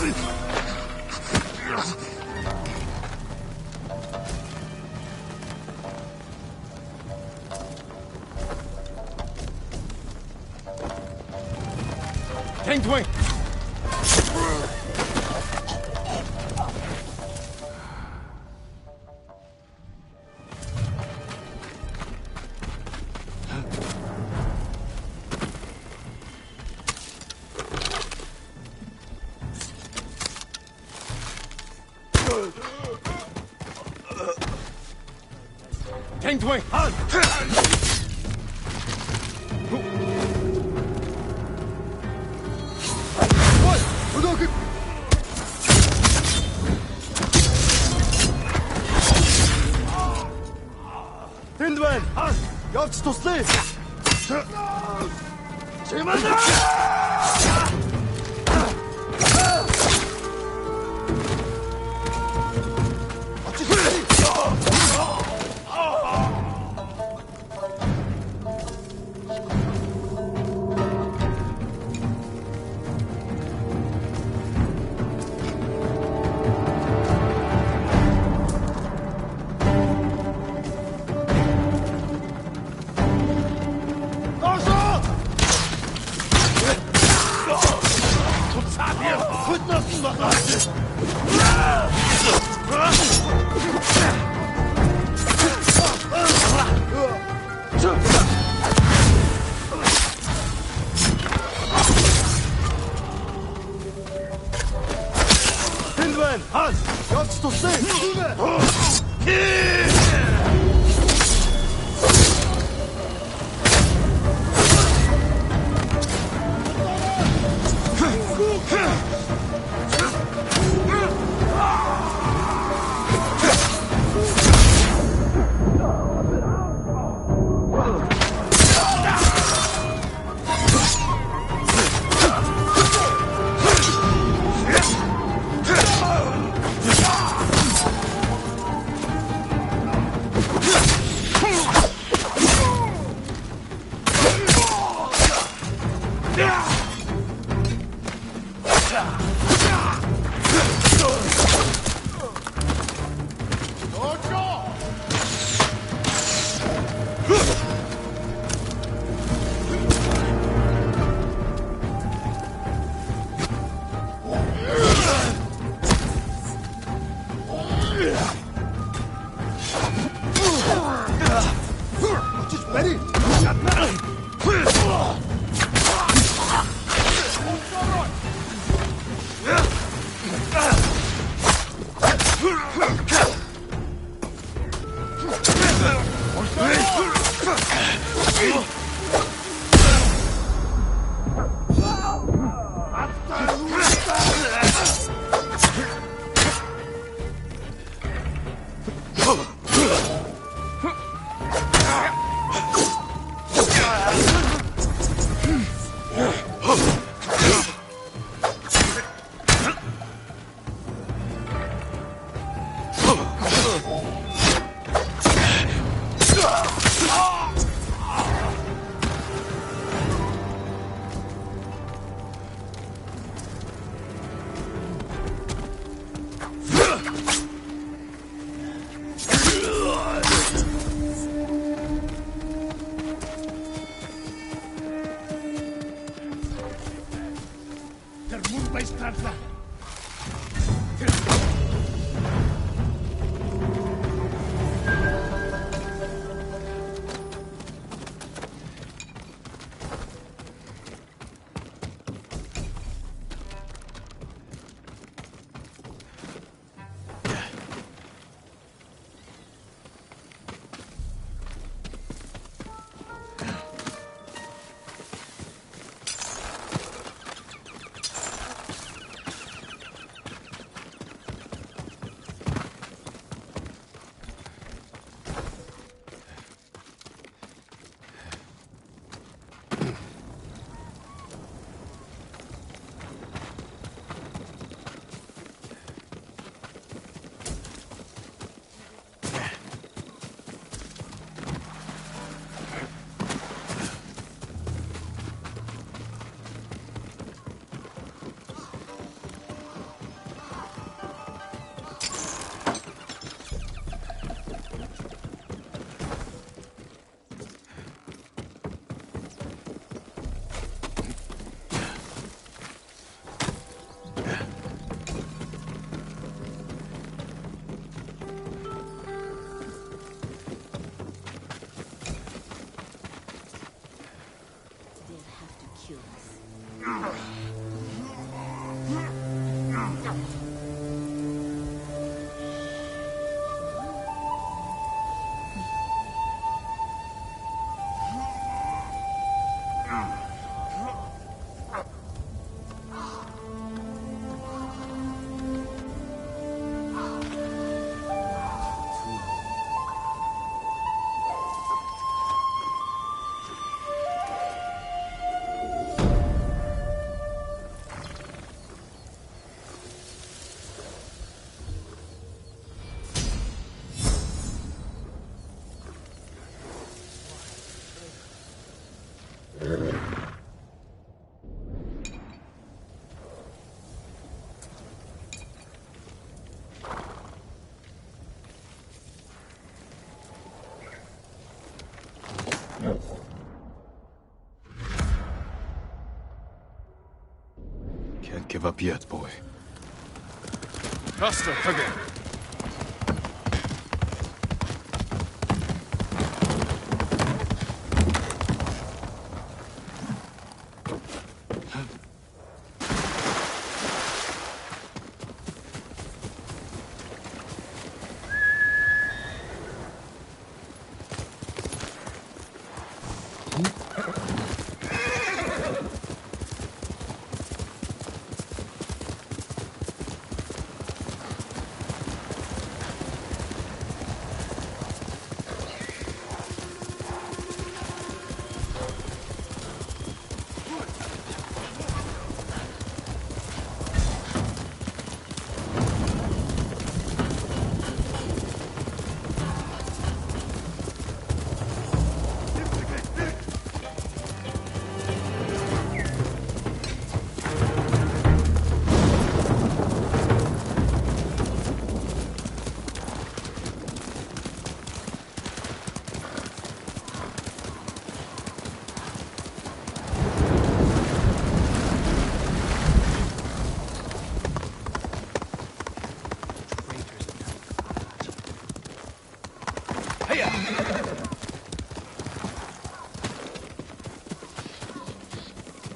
Wing! Wing! Тэнд байна. Явж туслая. Чимэдэ! ridiculous. Can't give up yet, boy. Faster, again.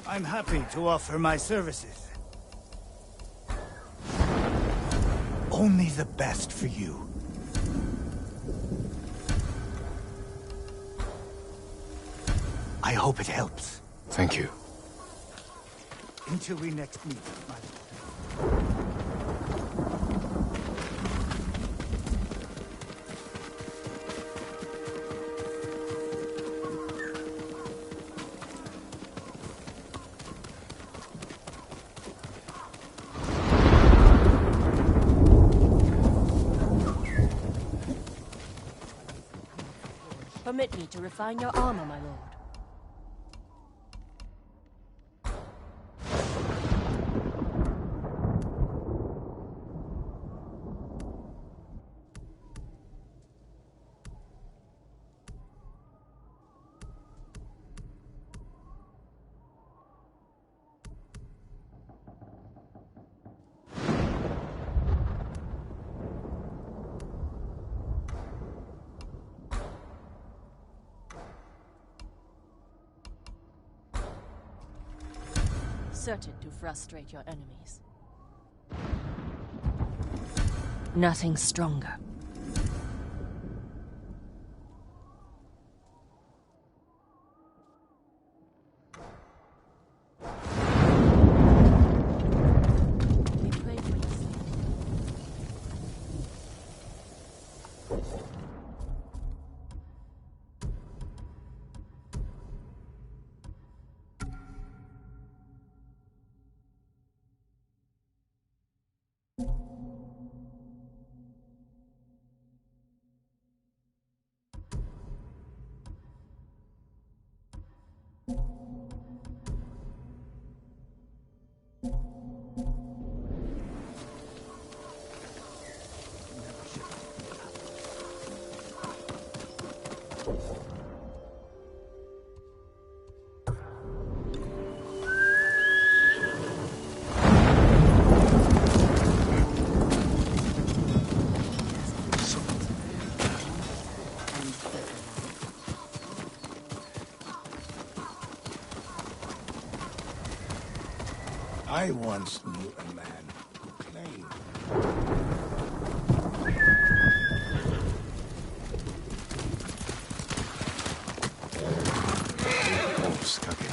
I'm happy to offer my services. Only the best for you. I hope it helps. Thank you. Until we next meet, my lord. Permit me to refine your armor, my lord. Certain to frustrate your enemies. Nothing stronger. We pray for you, sir. I once knew a man who claimed. Horse, Kage.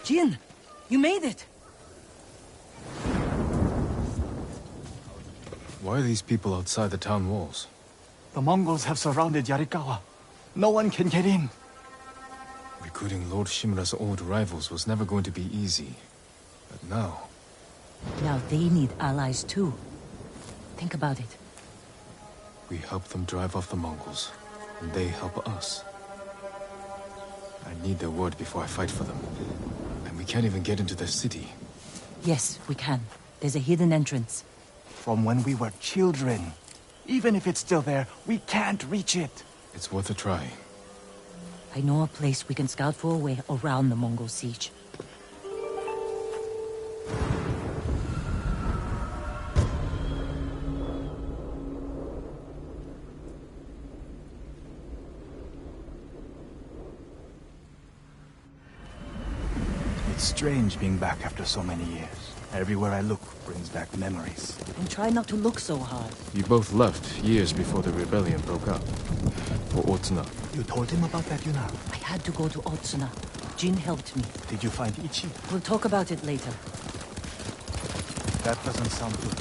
Jin, you made it! Why are these people outside the town walls? The Mongols have surrounded Yarikawa. No one can get in. Recruiting Lord Shimura's old rivals was never going to be easy. But now... Now they need allies too. Think about it. we help them drive off the Mongols, and they help us. I need their word before I fight for them. And we can't even get into the city. Yes, we can. There's a hidden entrance. From when we were children. Even if it's still there, we can't reach it. It's worth a try. I know a place we can scout for a way around the Mongol siege. It's strange being back after so many years. Everywhere I look brings back memories. And try not to look so hard. You both left years before the rebellion broke up. For Otsuna. You told him about that, Yuna? I had to go to Otsuna. Jin helped me. Did you find Ichi? We'll talk about it later. That doesn't sound good.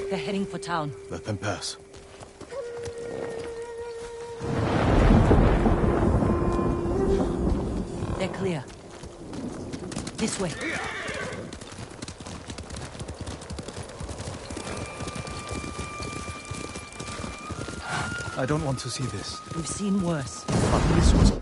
They're heading for town. Let them pass. They're clear. This way. I don't want to see this. We've seen worse. But this was...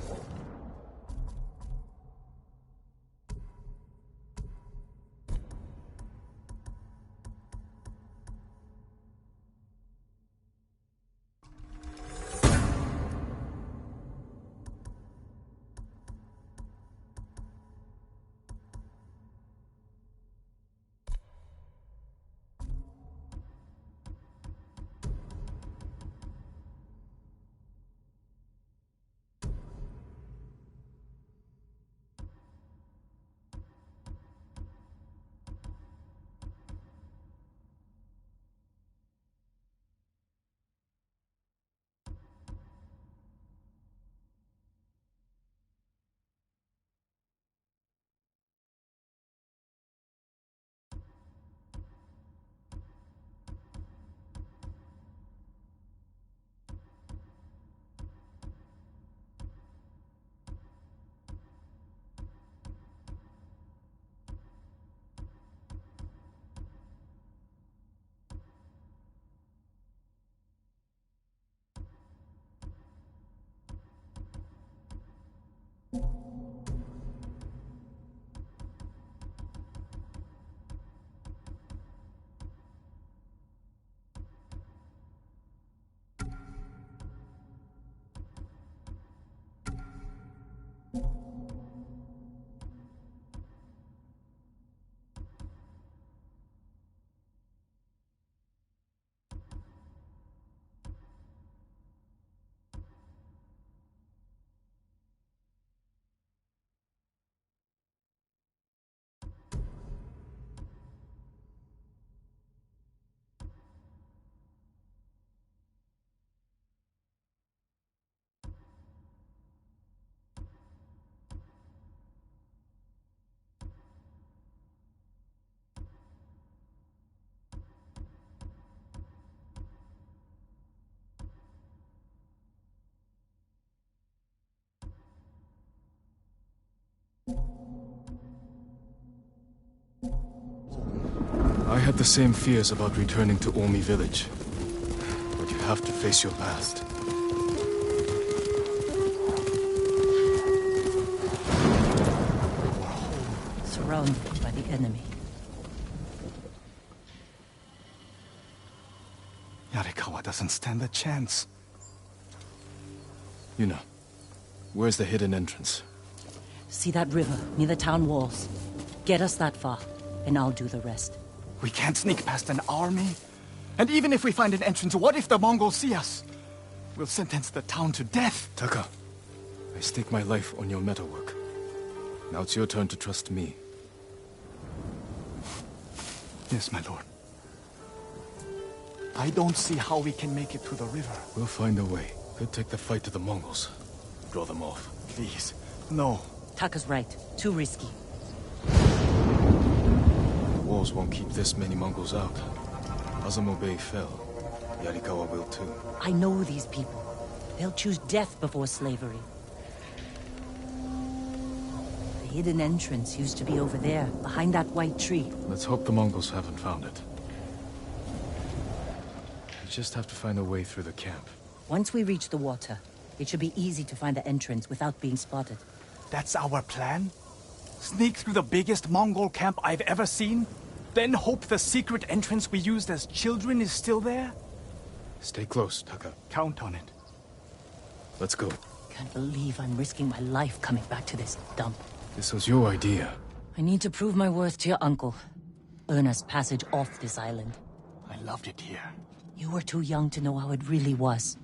had the same fears about returning to Omi village. But you have to face your past. Surrounded by the enemy. Yarikawa doesn't stand a chance. Yuna, where's the hidden entrance? See that river near the town walls? Get us that far, and I'll do the rest. We can't sneak past an army. And even if we find an entrance, what if the Mongols see us? We'll sentence the town to death. Taka, I stake my life on your metalwork. Now it's your turn to trust me. Yes, my lord. I don't see how we can make it to the river. We'll find a way. Could take the fight to the Mongols. Draw them off. Please, no. Taka's right. Too risky. The walls won't keep this many Mongols out. Azamo Bay fell. Yarikawa will too. I know these people. They'll choose death before slavery. The hidden entrance used to be over there, behind that white tree. Let's hope the Mongols haven't found it. We just have to find a way through the camp. Once we reach the water, it should be easy to find the entrance without being spotted. That's our plan? Sneak through the biggest Mongol camp I've ever seen? Then hope the secret entrance we used as children is still there? Stay close, Taka. Count on it. Let's go. Can't believe I'm risking my life coming back to this dump. This was your idea. I need to prove my worth to your uncle. Earn us passage off this island. I loved it here. You were too young to know how it really was.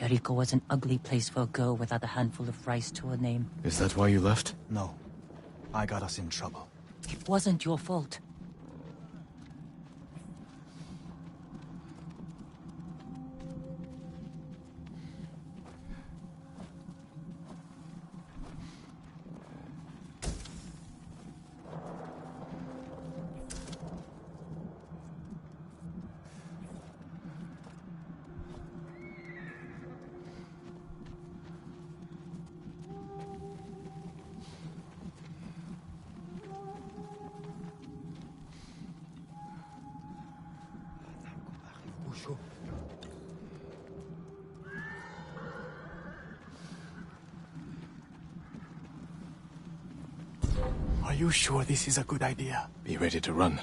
Yariko was an ugly place for a girl without a handful of rice to her name. Is that why you left? No. I got us in trouble. It wasn't your fault. Are you sure this is a good idea? Be ready to run.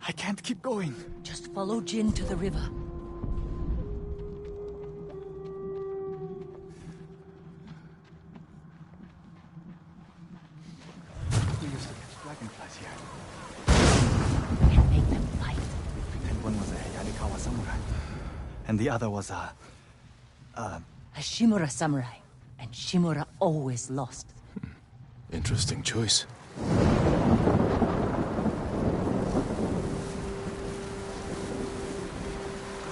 I can't keep going. Just follow Jin to the river. We used to catch dragonflies here. And make them fight. Pretend one was a Yarikawa samurai. And the other was a Shimura samurai. And Shimura always lost. Interesting choice.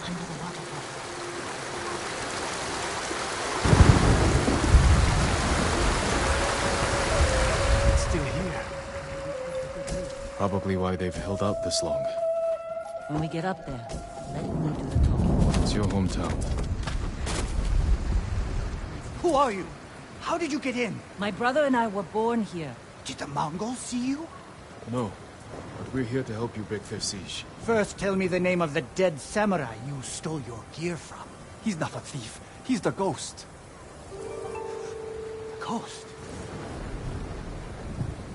Under the waterfall. It's still here. Probably why they've held out this long. When we get up there, let me do the talking. It's your hometown. Who are you? How did you get in? My brother and I were born here. Did the Mongols see you? No, but we're here to help you break their siege. First, tell me the name of the dead samurai you stole your gear from. He's not a thief. He's the ghost. The ghost?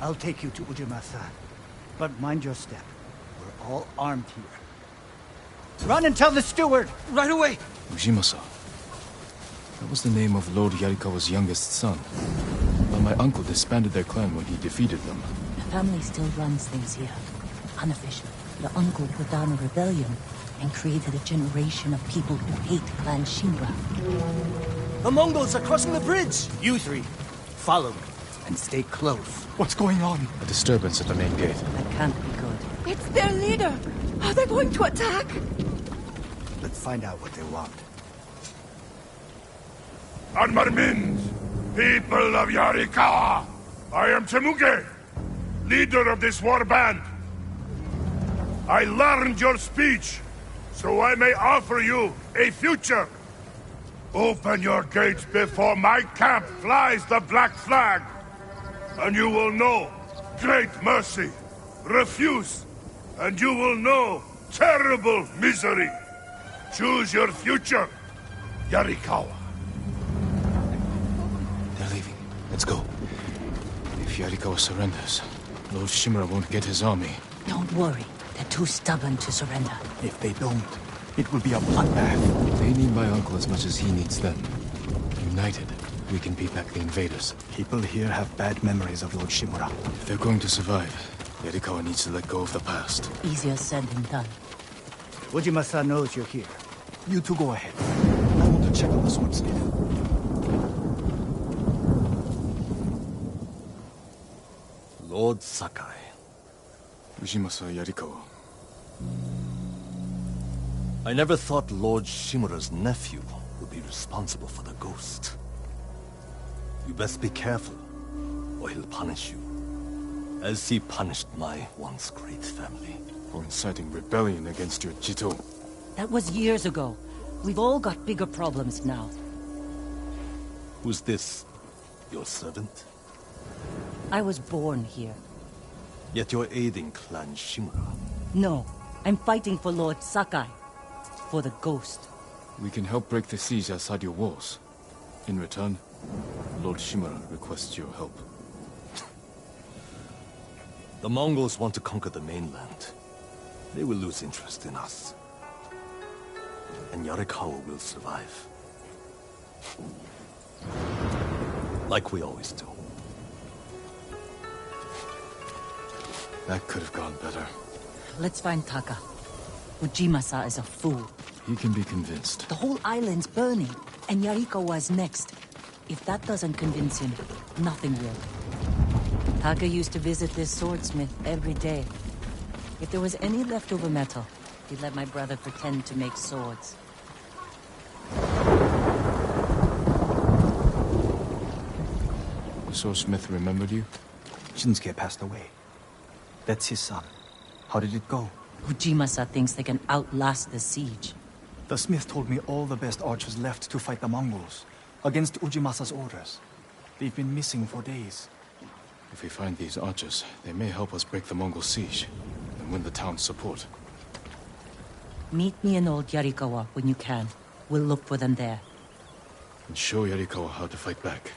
I'll take you to Ujima-san. But mind your step. We're all armed here. Run and tell the steward! Right away! Ujima-san. That was the name of Lord Yarikawa's youngest son. But my uncle disbanded their clan when he defeated them. The family still runs things here. unofficially, your uncle put down a rebellion and created a generation of people who hate Clan Shinra. The Mongols are crossing the bridge! You three, follow me and stay close. What's going on? A disturbance at the main gate. That can't be good. It's their leader! Are they going to attack? Let's find out what they want. Armarmins, people of Yarikawa, I am Temuge, leader of this war band. I learned your speech, so I may offer you a future. Open your gates before my camp flies the black flag, and you will know great mercy. Refuse, and you will know terrible misery. Choose your future, Yarikawa. They're leaving. Let's go. If Yarikawa surrenders, Lord Shimura won't get his army. Don't worry. They're too stubborn to surrender. If they don't, it will be a bloodbath. They need my uncle as much as he needs them. United, we can beat back the invaders. People here have bad memories of Lord Shimura. If they're going to survive, Yarikawa needs to let go of the past. Easier said than done. Ujima-san knows you're here. You two go ahead. I want to check on the swordsmith. Lord Sakai. Ujimasa Yarikawa. I never thought Lord Shimura's nephew would be responsible for the ghost. You best be careful, or he'll punish you. As he punished my once great family. For inciting rebellion against your Jito. That was years ago. We've all got bigger problems now. Who's this? Your servant? I was born here. Yet you're aiding Clan Shimura. No, I'm fighting for Lord Sakai. For the ghost. We can help break the siege outside your walls. In return, Lord Shimura requests your help. The Mongols want to conquer the mainland. They will lose interest in us. And Yarikawa will survive. Like we always do. That could have gone better. Let's find Taka. Ujima-sa is a fool. He can be convinced. The whole island's burning, and Yarikawa's next. If that doesn't convince him, nothing will. Taka used to visit this swordsmith every day. If there was any leftover metal, he'd let my brother pretend to make swords. The swordsmith remembered you? Shinsuke passed away. That's his son. How did it go? Ujima-sa thinks they can outlast the siege. The smith told me all the best archers left to fight the Mongols, against Ujimasa's orders. They've been missing for days. If we find these archers, they may help us break the Mongol siege and win the town's support. Meet me in Old Yarikawa when you can. We'll look for them there. And show Yarikawa how to fight back.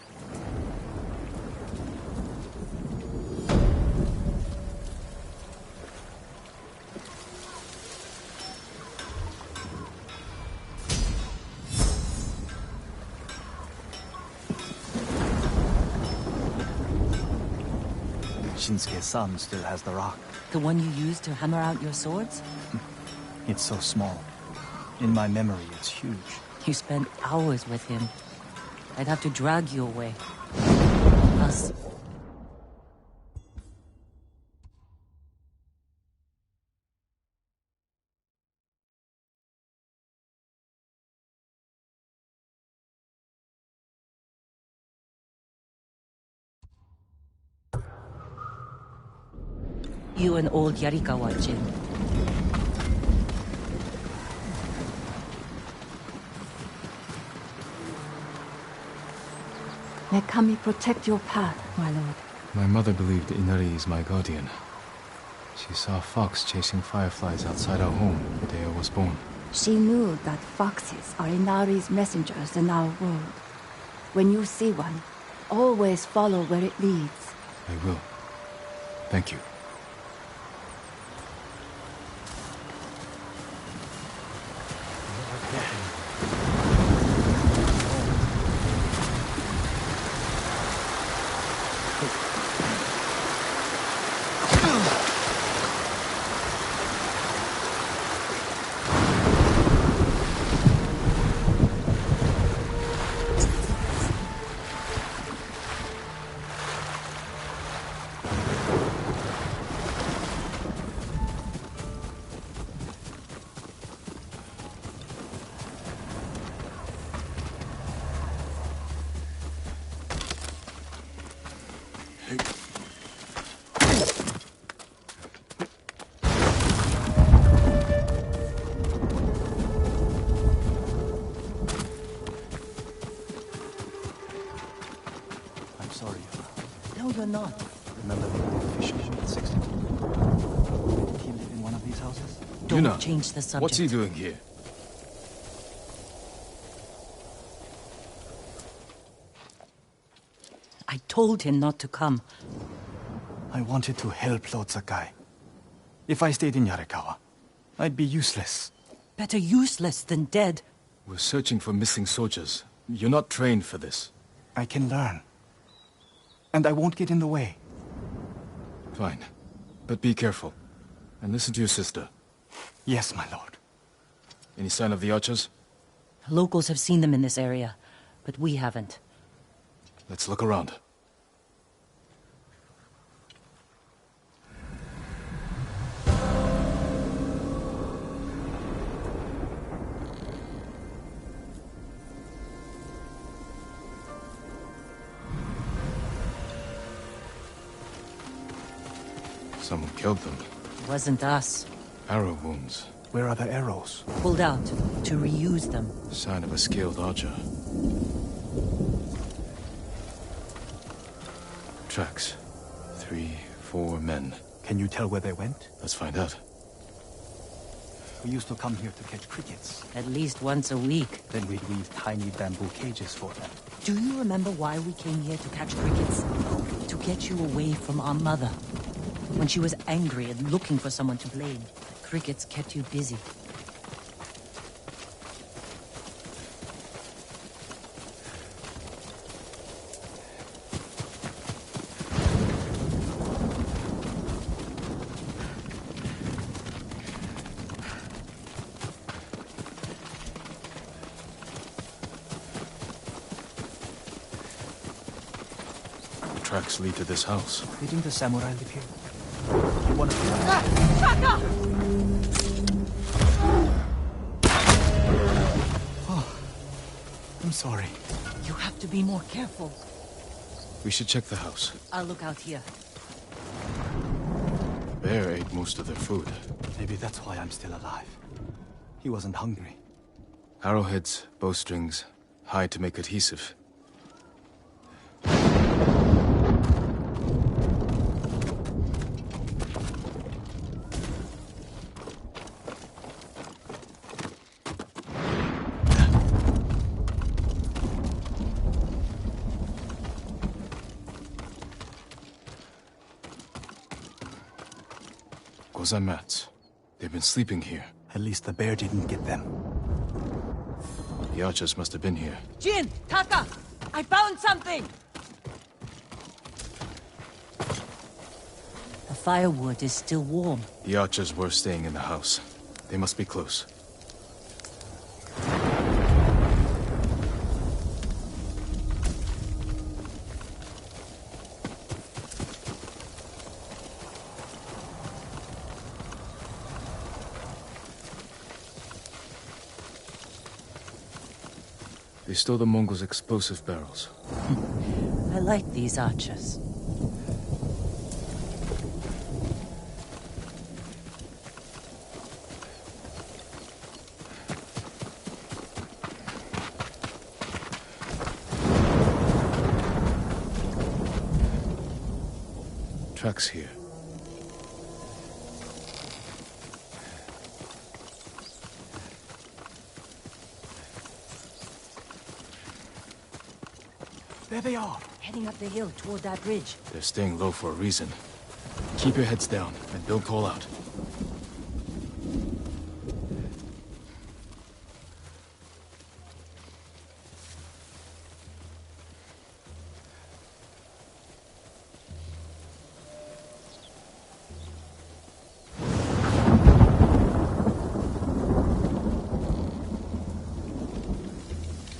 Shinsuke's son still has the rock. The one you used to hammer out your swords? It's so small. In my memory, it's huge. You spent hours with him. I'd have to drag you away. Us. You and Old Yarikawa, Jin. May Kami protect your path, my lord. My mother believed Inari is my guardian. She saw a fox chasing fireflies outside our home the day I was born. She knew that foxes are Inari's messengers in our world. When you see one, always follow where it leads. I will. Thank you. I'm sorry. No, you're not. Remember the old fisherman at 62? Did he live in one of these houses? Don't change the subject. What's he doing here? I told him not to come. I wanted to help Lord Sakai. If I stayed in Yarikawa, I'd be useless. Better useless than dead. We're searching for missing soldiers. You're not trained for this. I can learn. And I won't get in the way. Fine. But be careful. And listen to your sister. Yes, my lord. Any sign of the archers? Locals have seen them in this area, but we haven't. Let's look around. Someone killed them. Wasn't us. Arrow wounds. Where are the arrows? Pulled out to reuse them. Sign of a skilled archer. Tracks. 3, 4 men. Can you tell where they went? Let's find out. We used to come here to catch crickets. At least once a week. Then we'd weave tiny bamboo cages for them. Do you remember why we came here to catch crickets? To get you away from our mother. When she was angry and looking for someone to blame, the crickets kept you busy. Tracks lead to this house. Didn't the samurai live here? One of them. Shaka! Oh, I'm sorry. You have to be more careful. We should check the house. I'll look out here. The bear ate most of their food. Maybe that's why I'm still alive. He wasn't hungry. Arrowheads, bowstrings, hide to make adhesive. Gozan mats. They've been sleeping here. At least the bear didn't get them. The archers must have been here. Jin! Taka! I found something! The firewood is still warm. The archers were staying in the house. They must be close. They stole the Mongols' explosive barrels. I like these archers. Tracks here. There they are. Heading up the hill toward that ridge. They're staying low for a reason. Keep your heads down, and don't call out.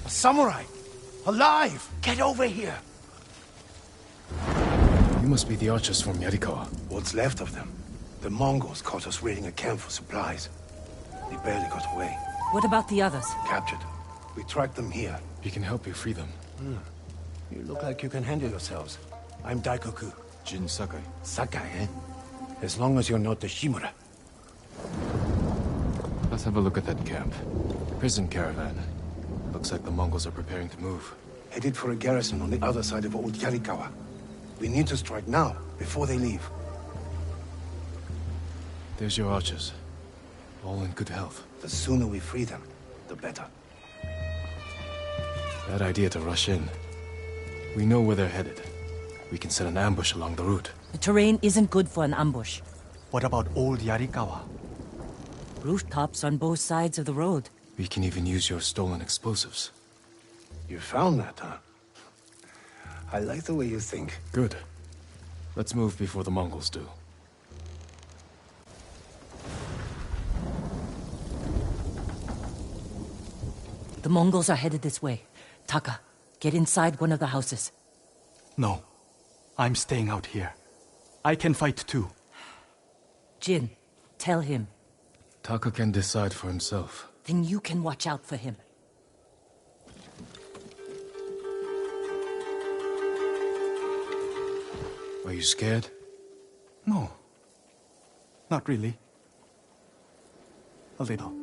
A samurai! Alive! Get over here! You must be the archers from Yarikawa. What's left of them? The Mongols caught us raiding a camp for supplies. They barely got away. What about the others? Captured. We tracked them here. We can help you free them. You look like you can handle yourselves. I'm Daikoku. Jin Sakai. Sakai, eh? As long as you're not the Shimura. Let's have a look at that camp. Prison caravan. Looks like the Mongols are preparing to move. Headed for a garrison on the other side of Old Yarikawa. We need to strike now, before they leave. There's your archers. All in good health. The sooner we free them, the better. Bad idea to rush in. We know where they're headed. We can set an ambush along the route. The terrain isn't good for an ambush. What about Old Yarikawa? Rooftops on both sides of the road. We can even use your stolen explosives. You found that, huh? I like the way you think. Good. Let's move before the Mongols do. The Mongols are headed this way. Taka, get inside one of the houses. No. I'm staying out here. I can fight too. Jin, tell him. Taka can decide for himself. Then you can watch out for him. Are you scared? No. Not really. A little.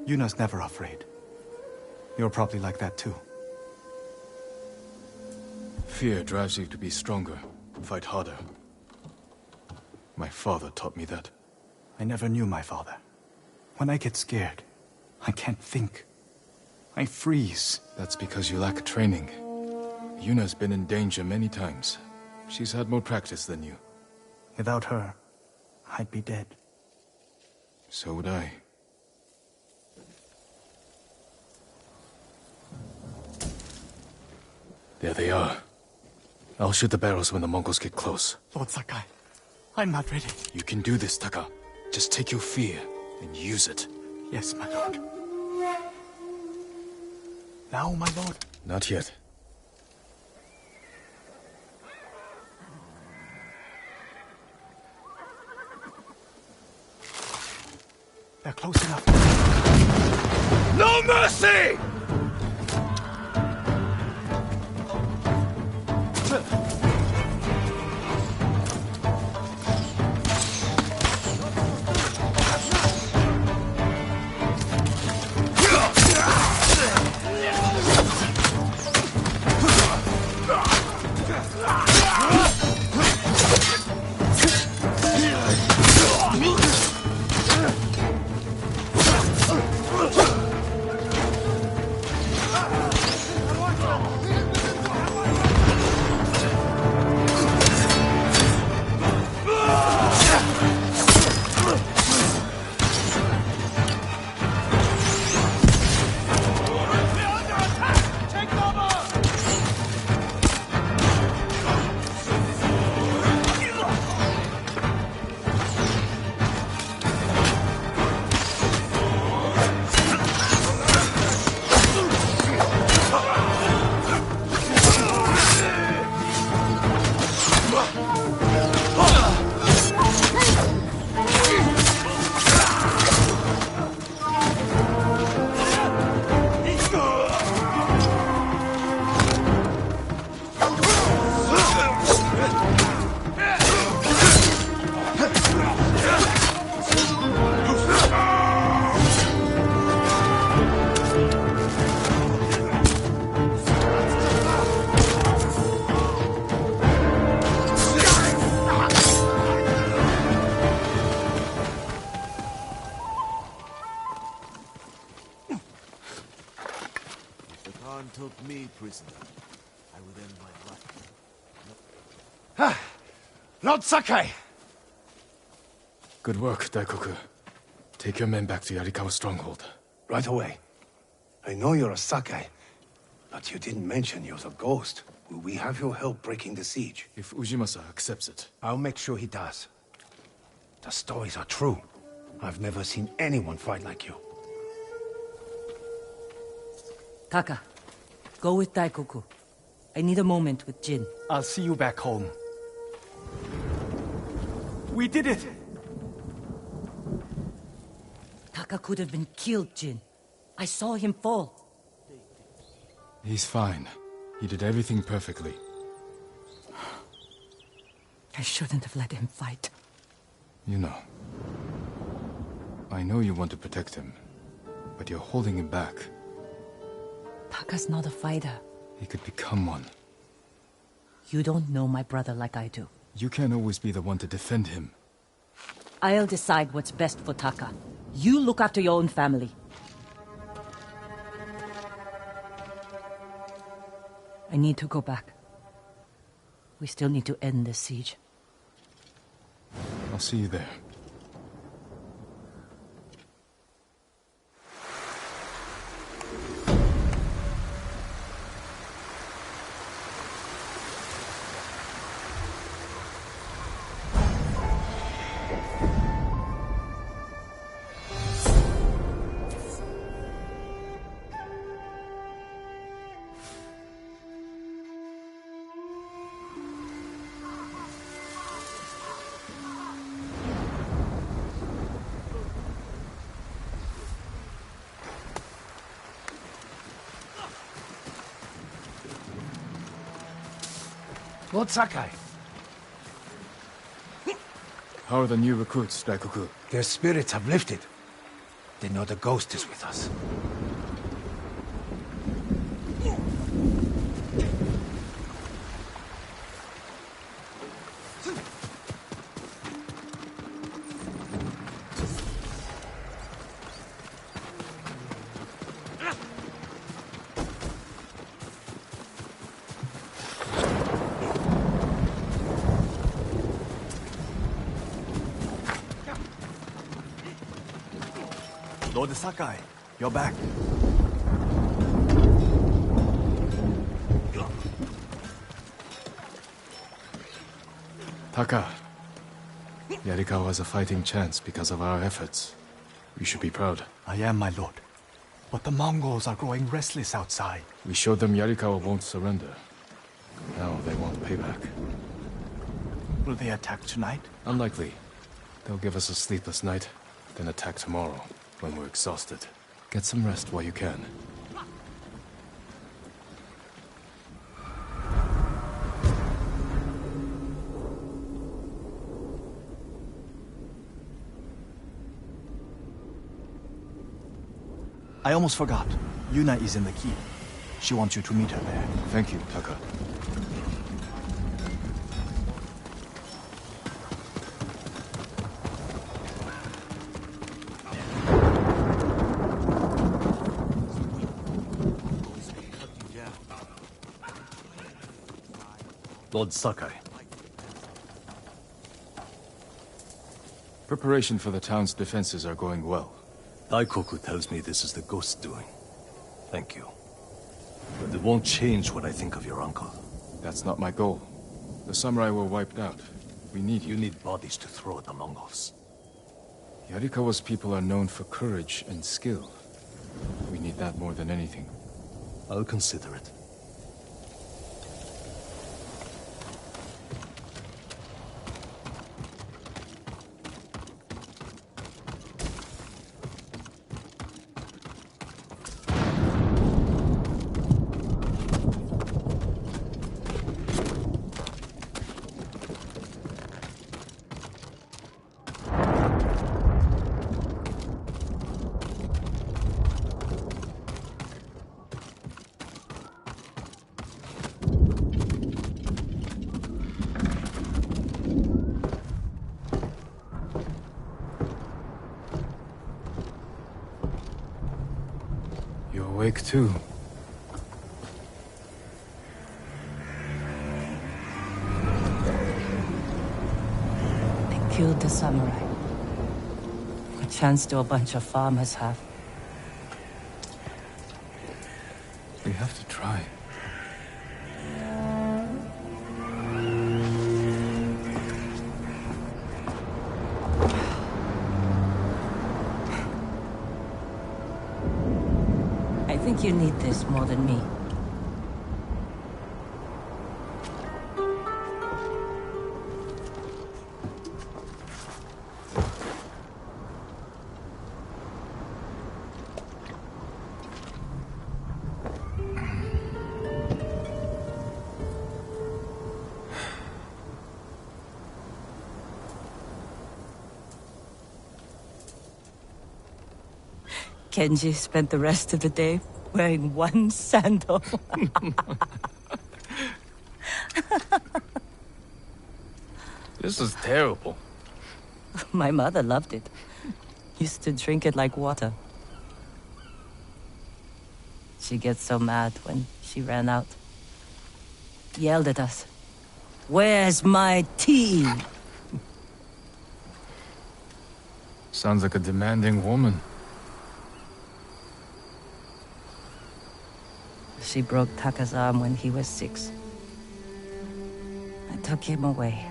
Yuna's never afraid. You're probably like that too. Fear drives you to be stronger, fight harder. My father taught me that. I never knew my father. When I get scared, I can't think. I freeze. That's because you lack training. Yuna's been in danger many times. She's had more practice than you. Without her, I'd be dead. So would I. There they are. I'll shoot the barrels when the Mongols get close. Lord Sakai, I'm not ready. You can do this, Taka. Just take your fear and use it. Yes, my lord. Now, my lord. Not yet. They're close enough. No mercy! Took me prisoner, I would end my life. Lord Sakai! Good work, Daikoku. Take your men back to Yarikawa stronghold. Right away. I know you're a Sakai, but you didn't mention you're the ghost. Will we have your help breaking the siege? If Ujimasa accepts it. I'll make sure he does. The stories are true. I've never seen anyone fight like you. Taka, go with Daikoku. I need a moment with Jin. I'll see you back home. We did it! Taka could have been killed, Jin. I saw him fall. He's fine. He did everything perfectly. shouldn't have let him fight. Yuna, I know you want to protect him, but you're holding him back. Taka's not a fighter. He could become one. You don't know my brother like I do. You can't always be the one to defend him. I'll decide what's best for Taka. You look after your own family. I need to go back. We still need to end this siege. I'll see you there. Lord Sakai. How are the new recruits, Daikoku? Their spirits have lifted. They know the ghost is with us. Lord Sakai, you're back. Taka. Yarikawa has a fighting chance because of our efforts. You should be proud. I am, my lord. But the Mongols are growing restless outside. We showed them Yarikawa won't surrender. Now they want payback. Will they attack tonight? Unlikely. They'll give us a sleepless night, then attack tomorrow, when we're exhausted. Get some rest while you can. I almost forgot. Yuna is in the keep. She wants you to meet her there. Thank you, Taka. Lord Sakai. Preparation for the town's defenses are going well. Daikoku tells me this is the ghost's doing. Thank you. But it won't change what I think of your uncle. That's not my goal. The samurai were wiped out. We need You need bodies to throw at the Mongols. Yarikawa's people are known for courage and skill. We need that more than anything. I'll consider it. You're awake too. They killed the samurai. A chance to a bunch of farmers have. We have to try. I think you need this more than me. Kenji spent the rest of the day wearing one sandal. This is terrible. My mother loved it. Used to drink it like water. She gets so mad when she ran out. Yelled at us. Where's my tea? Sounds like a demanding woman. She broke Taka's arm when he was 6. I took him away.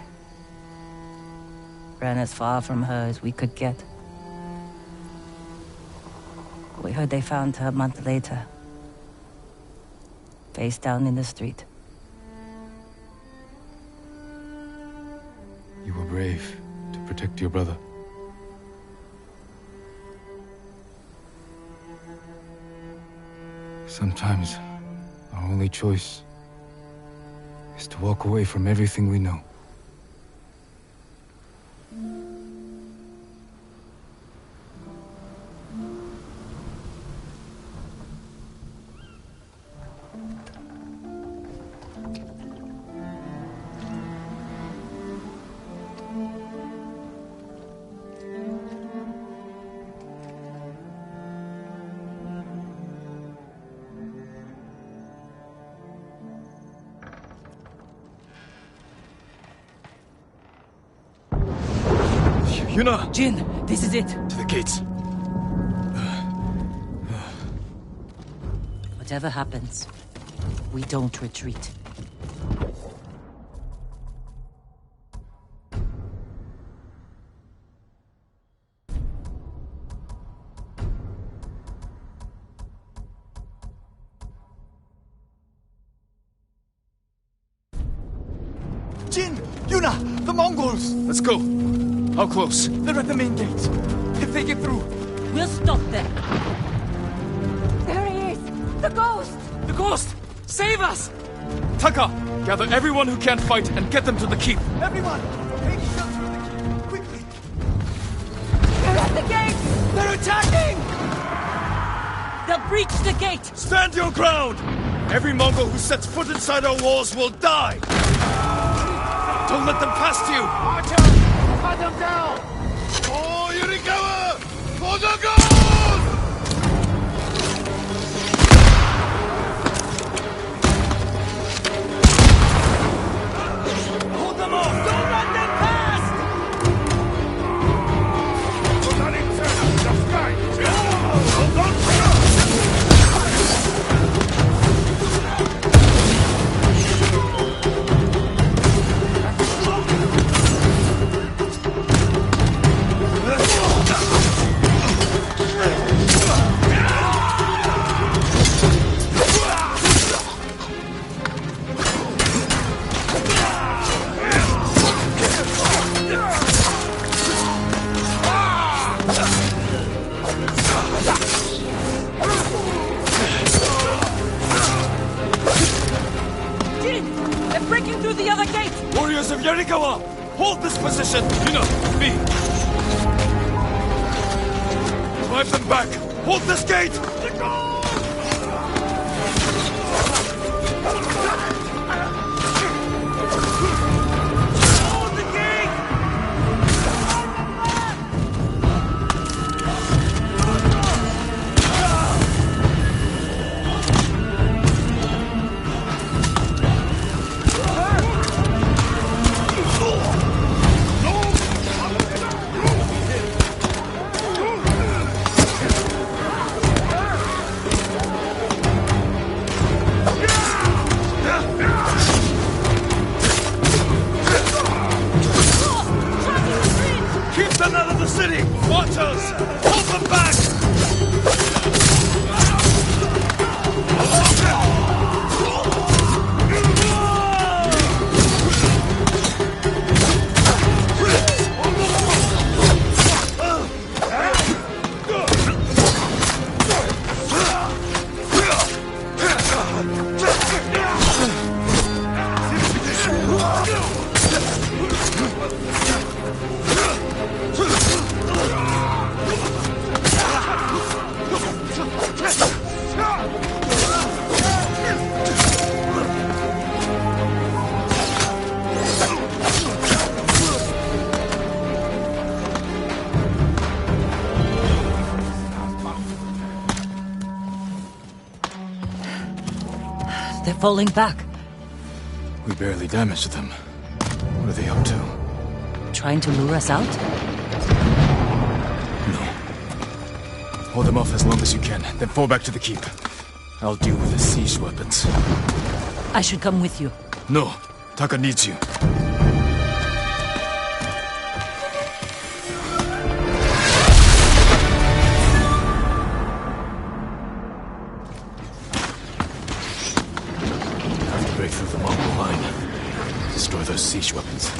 Ran as far from her as we could get. We heard they found her a month later. Face down in the street. You were brave to protect your brother. Sometimes, our only choice is to walk away from everything we know. Yuna! Jin, this is it. To the gates. Whatever happens, we don't retreat. Jin! Yuna! The Mongols! Let's go. How close? They're at the main gate. If they get through... We'll stop them. There he is! The ghost! The ghost! Save us! Taka, gather everyone who can't fight and get them to the keep. Everyone! Take shelter in the keep, quickly! They're at the gate! They're attacking! They'll breach the gate! Stand your ground! Every Mongol who sets foot inside our walls will die! Don't let them past you! Archer! Cut them down! Oh, Yurikawa! For the gold! Hold them off! Don't let them pass! Hold on! Warriors of Yarikawa! Hold this position! Me! Drive them back! Hold this gate! Hold the gate! Keep them out of the city! Watch us! Hold them back! falling back. We barely damaged them. What are they up to? Trying to lure us out? No. Hold them off as long as you can, then fall back to the keep. I'll deal with the siege weapons. I should come with you. No. Taka needs you. Have to break through the Mongol line. Destroy those siege weapons.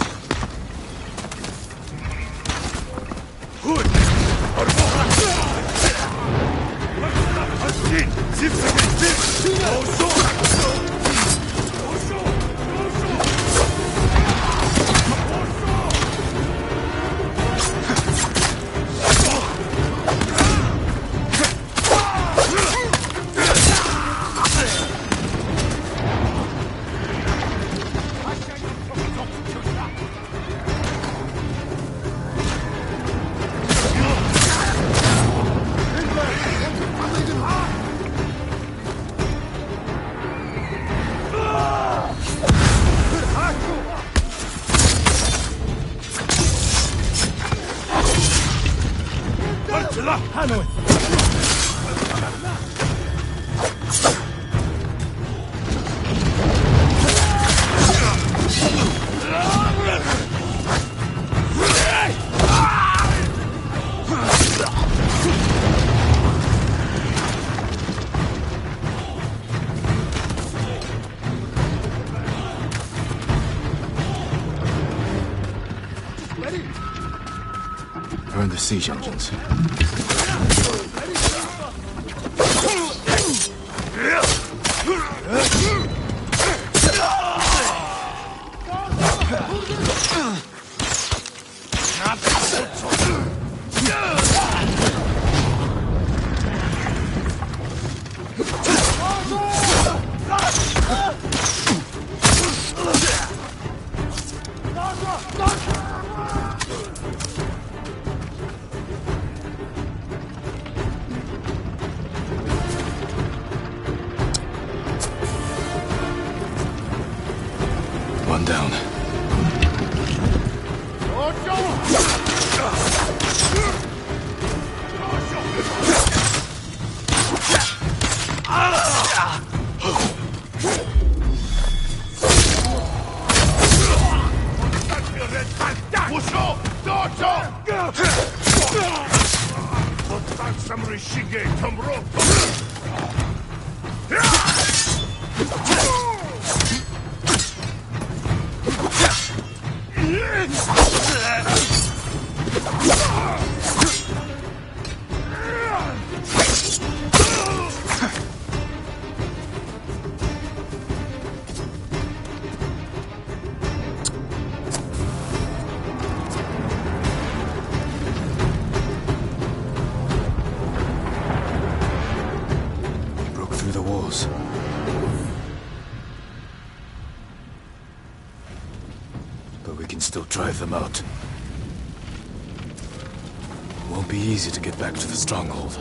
Burn the siege engines. One down. But we can still drive them out. Won't be easy to get back to the stronghold.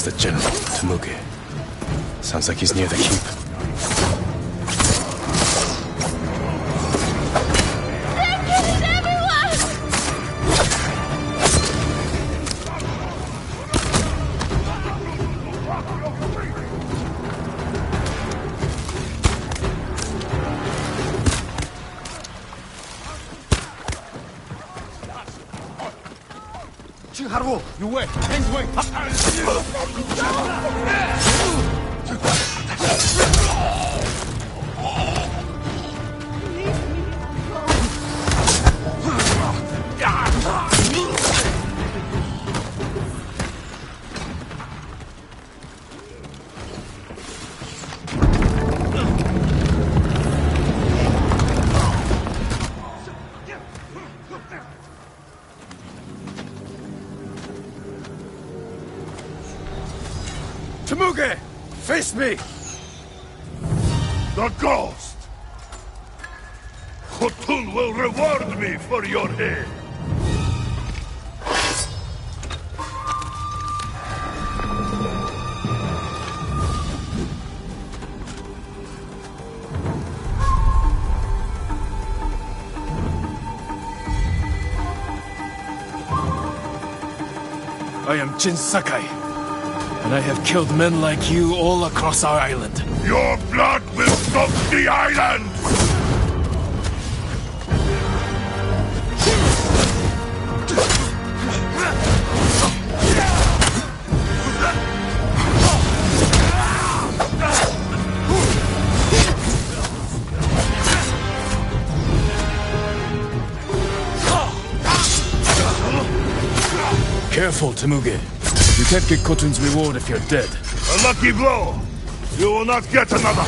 the general, Temuge. Sounds like he's near the keep. You wait. Hands wait. Temuge! Face me! The ghost! Khotun will reward me for your head. I am Jin Sakai, and I have killed men like you all across our island. Your blood will soak the island! Careful, Temuge. You can't get Khotun's reward if you're dead. A lucky blow! You will not get another!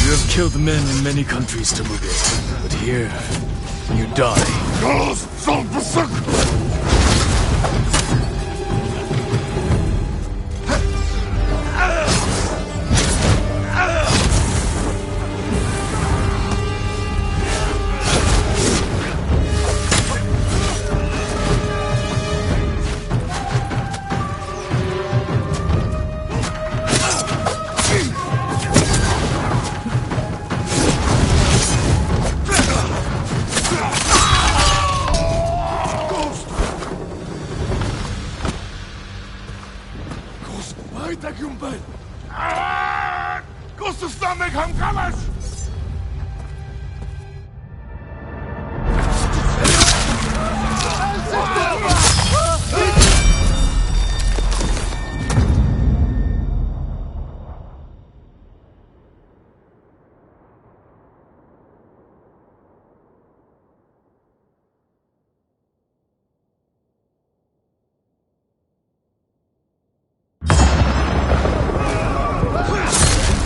You have killed men in many countries, Temuge. But here, you die. Ghosts of the circle!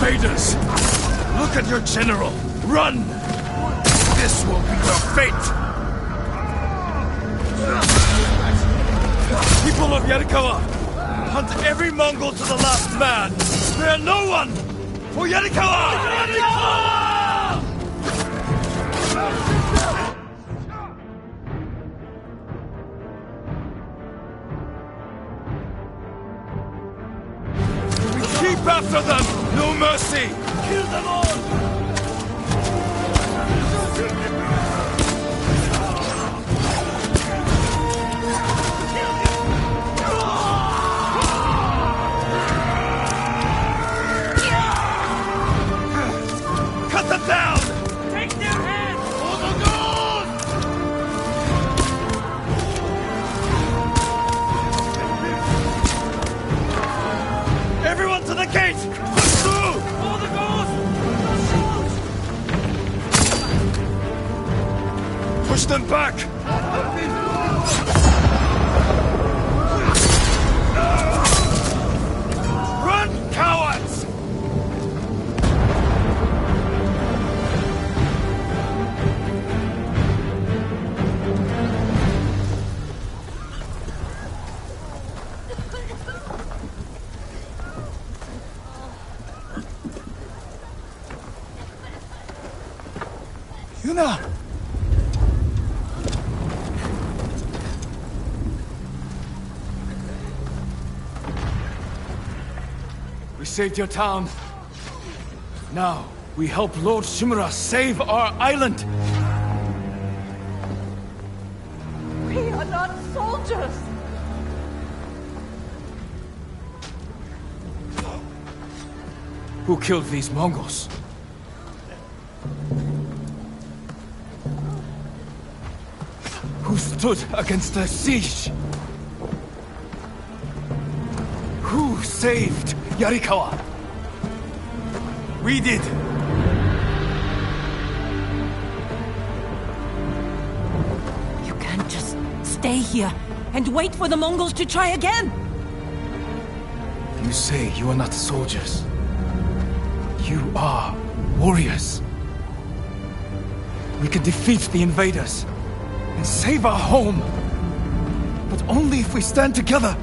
Invaders! Look at your general! Run! This will be your fate! People of Yarikawa! Hunt every Mongol to the last man! Spare no one! For Yarikawa! Yarikawa! Keep after them! No mercy! Kill them all! Cut them down! Take their heads! For the gods! Everyone to the gate! Through! For the gods! Push them back! Run, cowards! Yuna! We saved your town. Now, we help Lord Shimura save our island! We are not soldiers! Who killed these Mongols? Who stood against the siege? Who saved Yarikawa? We did. You can't just stay here and wait for the Mongols to try again! You say you are not soldiers. You are warriors. We can defeat the invaders and save our home. But only if we stand together.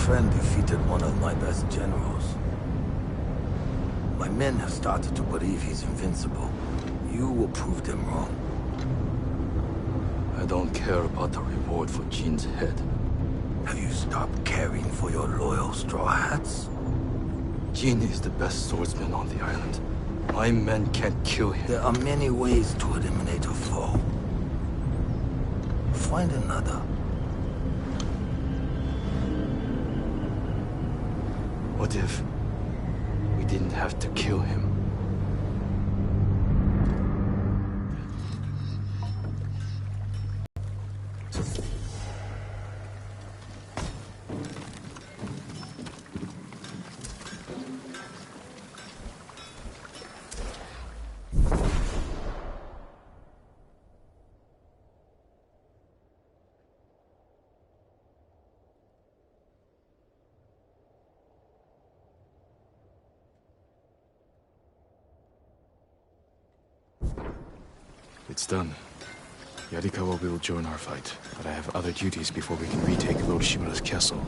Friend defeated one of my best generals. My men have started to believe he's invincible. You will prove them wrong. I don't care about the reward for Jin's head. Have you stopped caring for your loyal Straw Hats? Jin is the best swordsman on the island. My men can't kill him. There are many ways to eliminate a foe. Find another. What if we didn't have to kill him? It's done. Yarikawa will join our fight, but I have other duties before we can retake Lord Shimura's castle.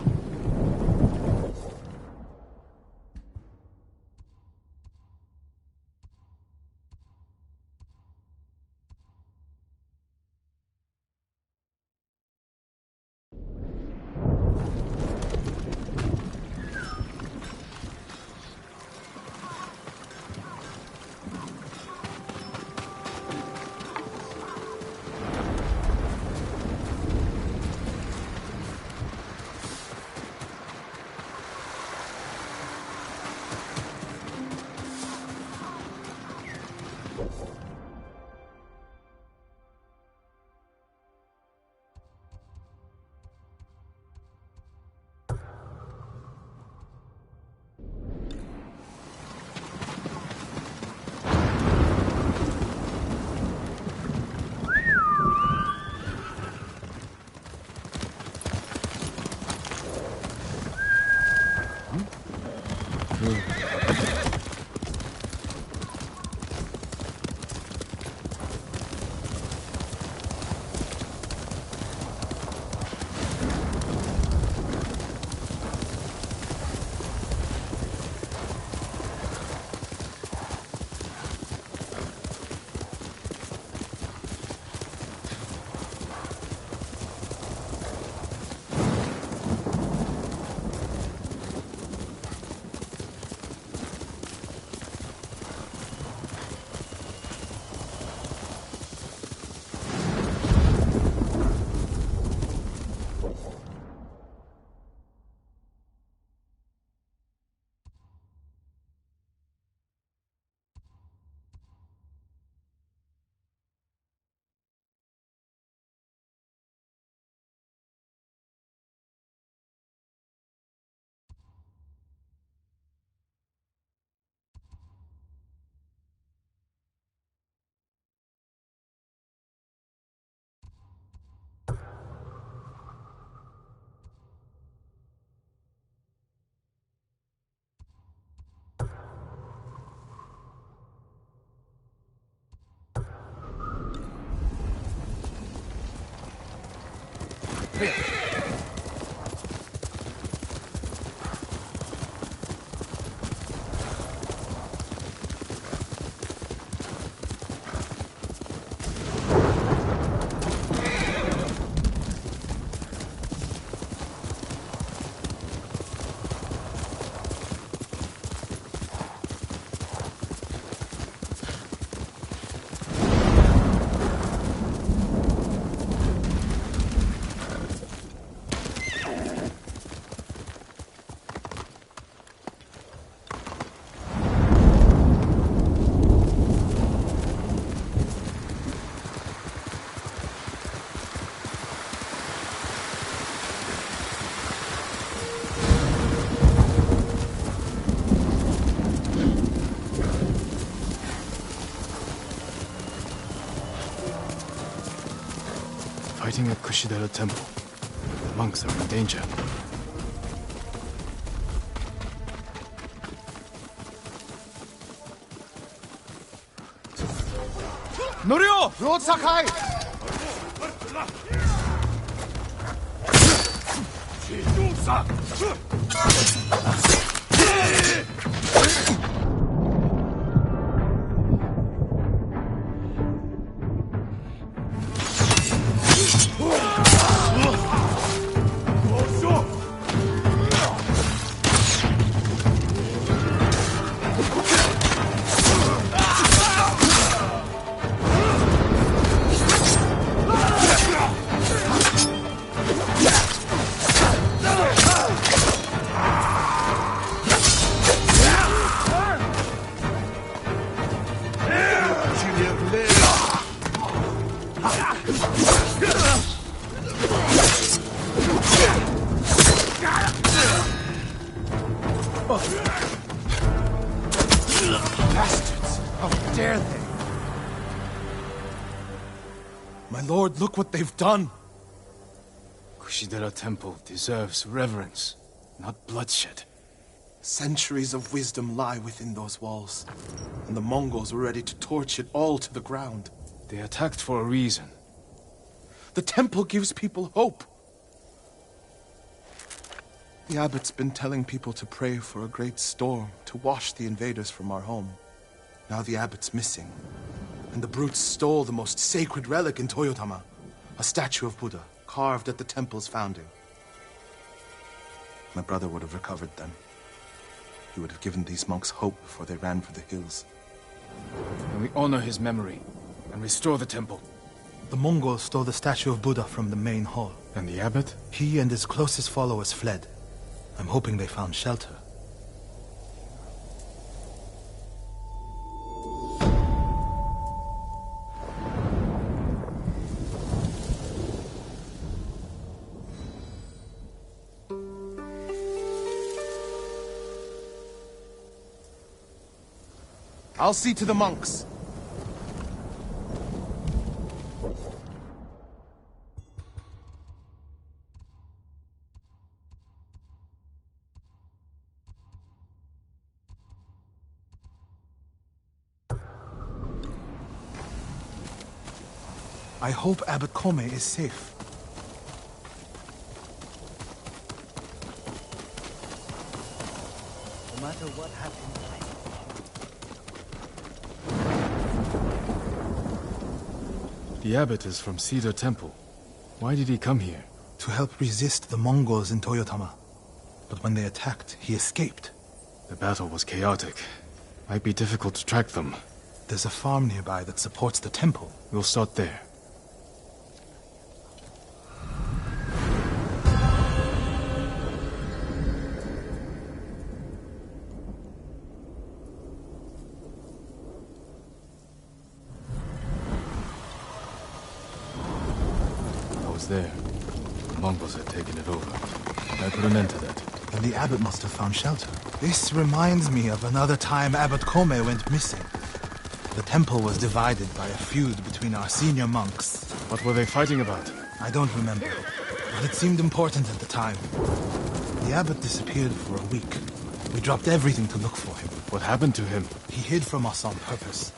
Fighting at Kushidera Temple. The monks are in danger. Norio! Road Sakai! Bastards! How dare they? My lord, look what they've done! Kushidera Temple deserves reverence, not bloodshed. Centuries of wisdom lie within those walls, and the Mongols were ready to torch it all to the ground. They attacked for a reason. The temple gives people hope. The abbot's been telling people to pray for a great storm to wash the invaders from our home. Now the abbot's missing, and the brutes stole the most sacred relic in Toyotama, a statue of Buddha carved at the temple's founding. My brother would have recovered them. He would have given these monks hope before they ran for the hills. And we honor his memory and restore the temple. The Mongols stole the statue of Buddha from the main hall. And the abbot? He and his closest followers fled. I'm hoping they found shelter. I'll see to the monks. I hope Abbot Kome is safe. No matter what happens, The abbot is from Cedar Temple. Why did he come here? To help resist the Mongols in Toyotama. But when they attacked, he escaped. The battle was chaotic. Might be difficult to track them. There's a farm nearby that supports the temple. We'll start there. There. The Mongols had taken it over. I put an end to that. Then the abbot must have found shelter. This reminds me of another time Abbot Kome went missing. The temple was divided by a feud between our senior monks. What were they fighting about? I don't remember, but it seemed important at the time. The abbot disappeared for a week. We dropped everything to look for him. What happened to him? He hid from us on purpose.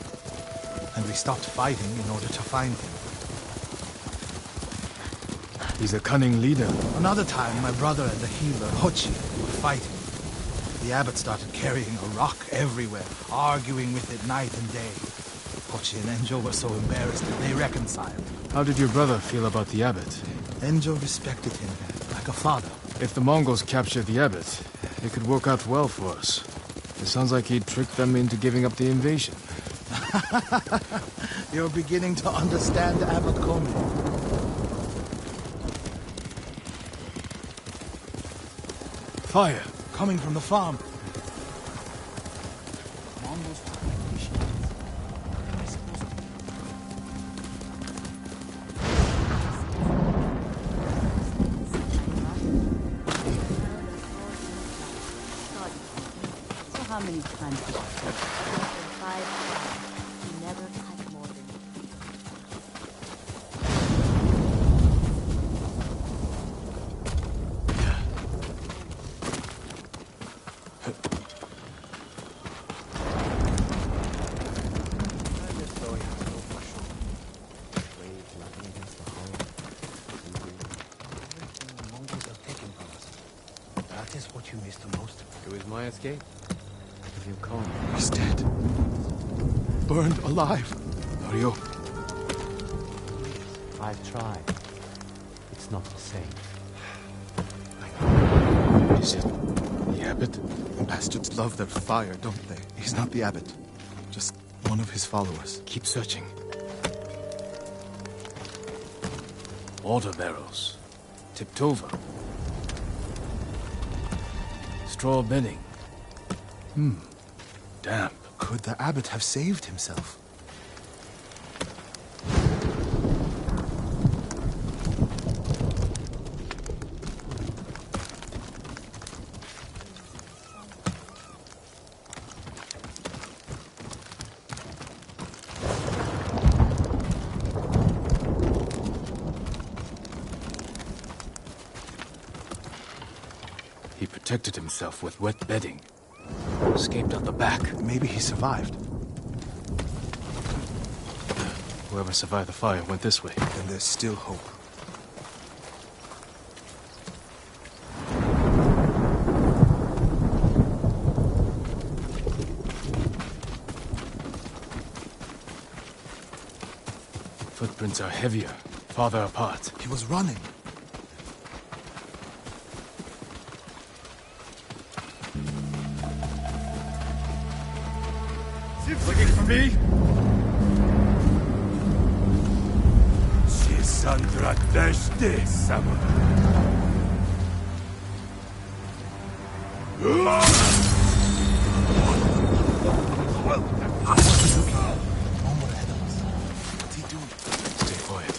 And we stopped fighting in order to find him. He's a cunning leader. Another time, my brother and the healer, Hochi, were fighting. The abbot started carrying a rock everywhere, arguing with it night and day. Hochi and Enjo were so embarrassed that they reconciled. How did your brother feel about the abbot? Enjo respected him like a father. If the Mongols capture the abbot, it could work out well for us. It sounds like he tricked them into giving up the invasion. You're beginning to understand Abbot Kome. Fire! Coming from the farm. So how many times did you say? 5 times. You never cut more than That is what you missed the most. It was my escape. I feel calm. He's dead. Burned alive. Norio. I've tried. It's not the same. Is it the abbot? The bastards love their fire, don't they? He's not the abbot. Just one of his followers. Keep searching. Water barrels. Tipped over. Straw bedding. Damp. Could the abbot have saved himself? He protected himself with wet bedding. Escaped out the back. Maybe he survived. Whoever survived the fire went this way. Then there's still hope. Footprints are heavier, farther apart. He was running. Looking for me? Sandra Deshte, Samurai. What's he doing? Stay quiet.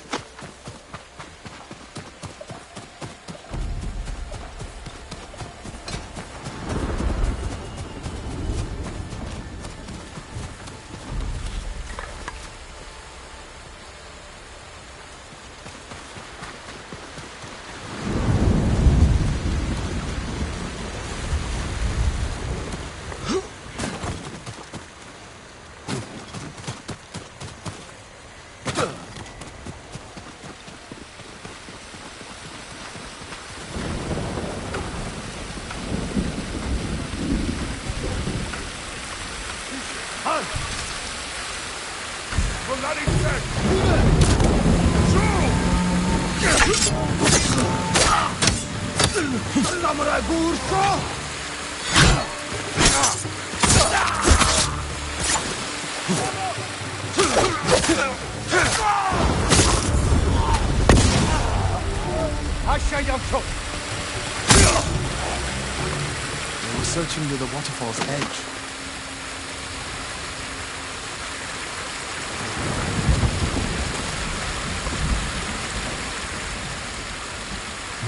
They were searching near the waterfall's edge.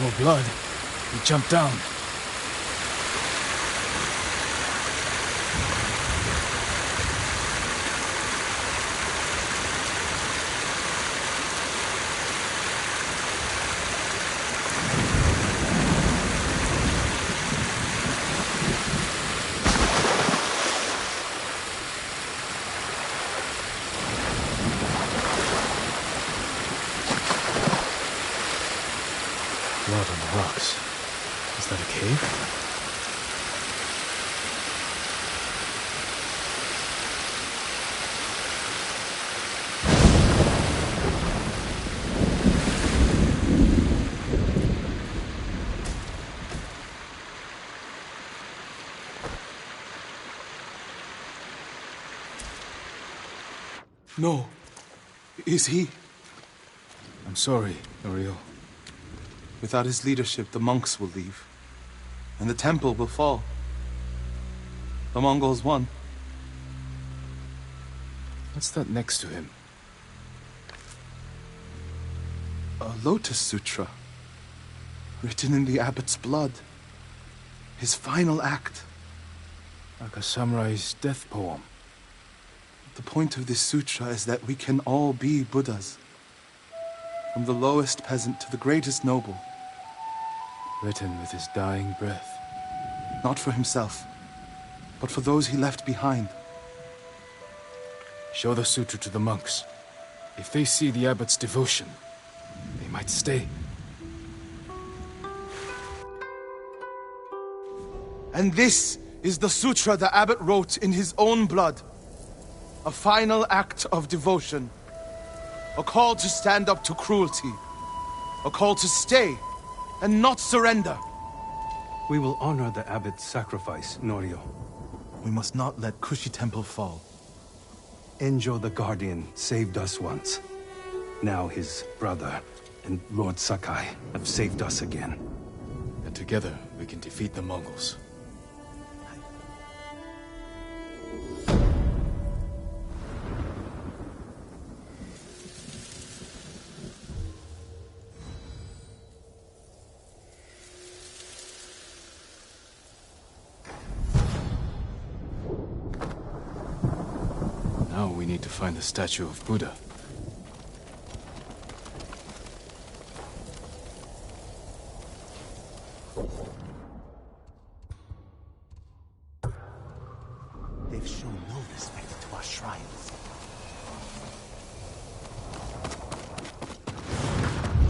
More blood. He jumped down. on the rocks. Is that a cave? No. Is he? I'm sorry, Ariel. Without his leadership, the monks will leave. And the temple will fall. The Mongols won. What's that next to him? A Lotus Sutra. Written in the abbot's blood. His final act. Like a samurai's death poem. The point of this sutra is that we can all be Buddhas. From the lowest peasant to the greatest noble. Written with his dying breath. Not for himself, but for those he left behind. Show the sutra to the monks. If they see the abbot's devotion, they might stay. And this is the sutra the abbot wrote in his own blood. A final act of devotion. A call to stand up to cruelty. A call to stay and not surrender. We will honor the abbot's sacrifice, Norio. We must not let Kushi Temple fall. Enjo the Guardian saved us once. Now his brother and Lord Sakai have saved us again. And together we can defeat the Mongols. Now we need to find the statue of Buddha. They've shown no respect to our shrines.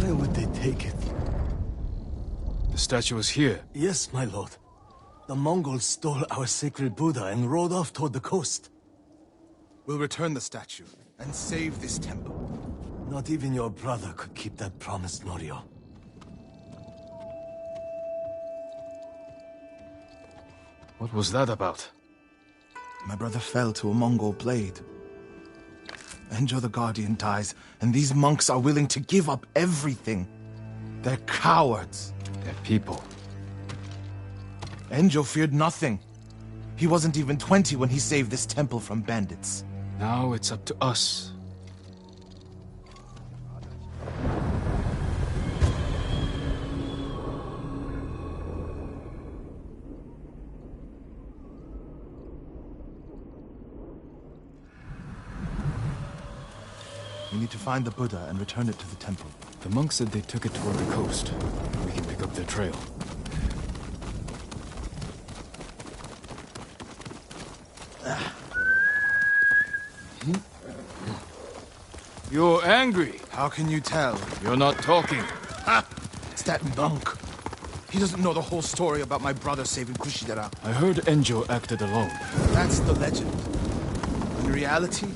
Where would they take it? The statue is here. Yes, my lord. The Mongols stole our sacred Buddha and rode off toward the coast. We'll return the statue and save this temple. Not even your brother could keep that promise, Norio. What was that about? My brother fell to a Mongol blade. Enjo the Guardian dies, and these monks are willing to give up everything. They're cowards. They're people. Enjo feared nothing. He wasn't even 20 when he saved this temple from bandits. Now it's up to us. We need to find the Buddha and return it to the temple. The monks said they took it toward the coast. We can pick up their trail. You're angry. How can you tell? You're not talking. Ha! It's that monk. He doesn't know the whole story about my brother saving Kushidera. I heard Enjo acted alone. That's the legend. In reality,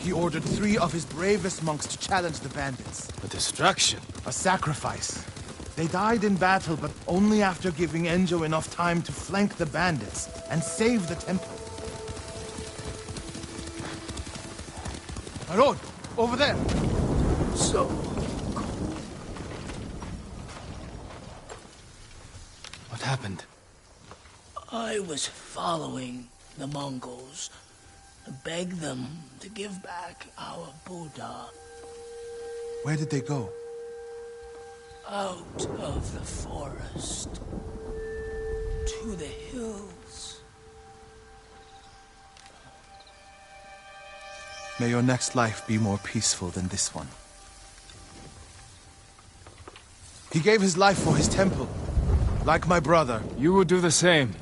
he ordered 3 of his bravest monks to challenge the bandits. A distraction. A sacrifice. They died in battle, but only after giving Enjo enough time to flank the bandits and save the temple. My lord, over there. So... What happened? I was following the Mongols to beg them to give back our Buddha. Where did they go? Out of the forest. To the hills. May your next life be more peaceful than this one. He gave his life for his temple. Like my brother. You would do the same.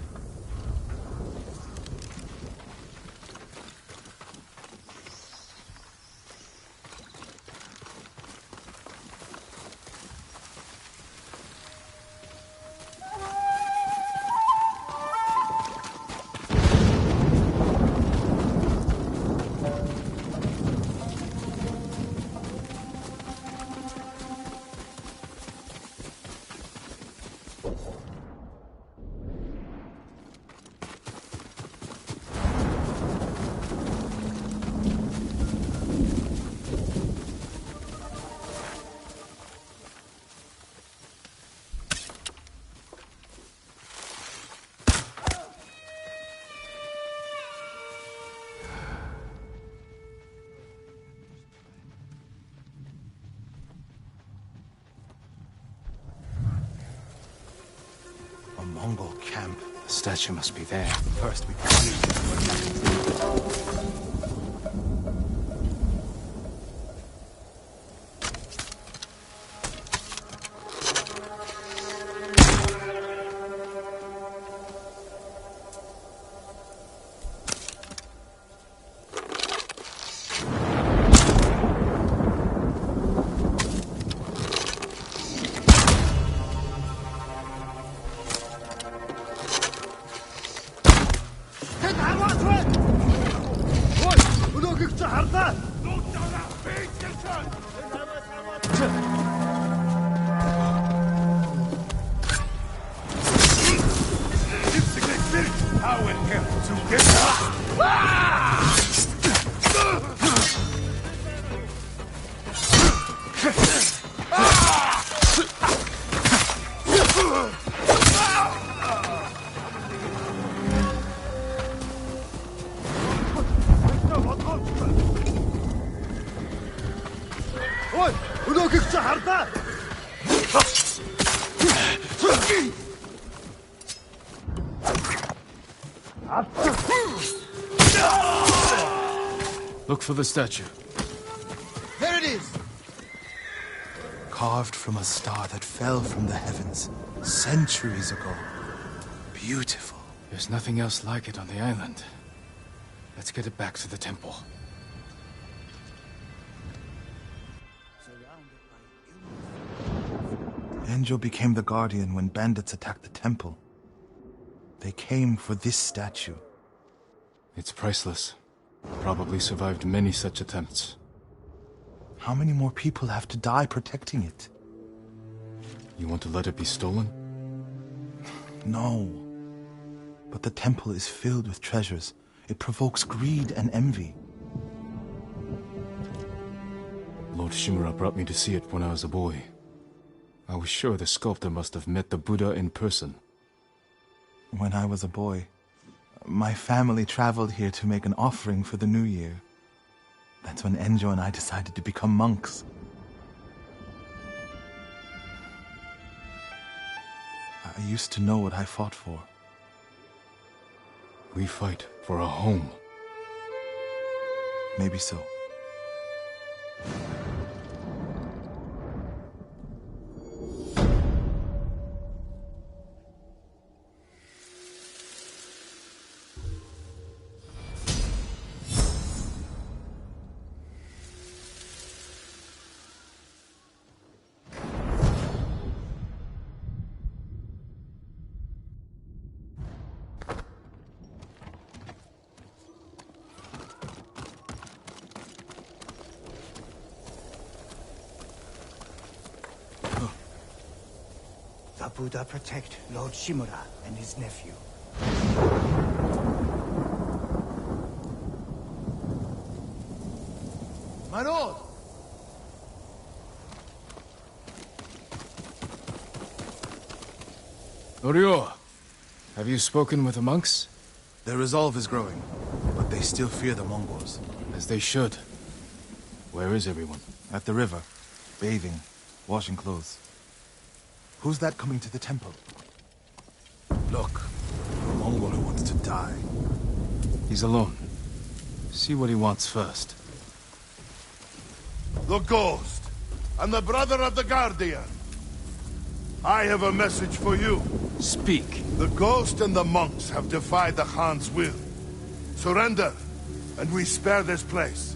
Mongol camp. The statue must be there. First, we punish them for attacking. Look for the statue. There it is! Carved from a star that fell from the heavens centuries ago. Beautiful. There's nothing else like it on the island. Let's get it back to the temple. Enjo became the guardian when bandits attacked the temple. They came for this statue. It's priceless. Probably survived many such attempts. How many more people have to die protecting it? You want to let it be stolen? No. But the temple is filled with treasures. It provokes greed and envy. Lord Shimura brought me to see it when I was a boy. I was sure the sculptor must have met the Buddha in person. When I was a boy, my family traveled here to make an offering for the new year. That's when Enjo and I decided to become monks. I used to know what I fought for. We fight for a home. Maybe so. The Buddha protect Lord Shimura and his nephew. My lord! Oryo, have you spoken with the monks? Their resolve is growing, but they still fear the Mongols. As they should. Where is everyone? At the river, bathing, washing clothes. Who's that coming to the temple? Look, a Mongol who wants to die. He's alone. See what he wants first. The Ghost, and the brother of the Guardian. I have a message for you. Speak. The Ghost and the monks have defied the Khan's will. Surrender, and we spare this place.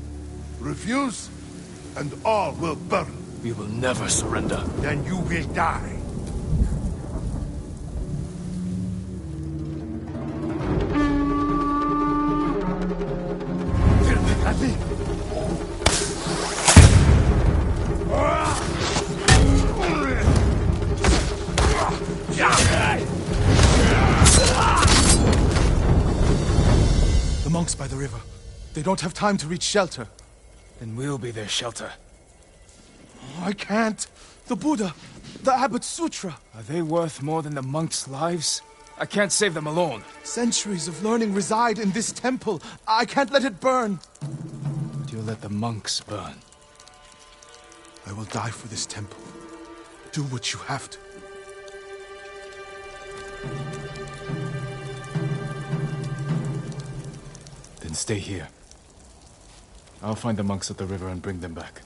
Refuse, and all will burn. We will never surrender. Then you will die. The monks by the river. They don't have time to reach shelter. Then we'll be their shelter. Oh, I can't. The Buddha, the Abbot's Sutra. Are they worth more than the monks' lives? I can't save them alone. Centuries of learning reside in this temple. I can't let it burn. But you'll let the monks burn. I will die for this temple. Do what you have to. Then stay here. I'll find the monks at the river and bring them back.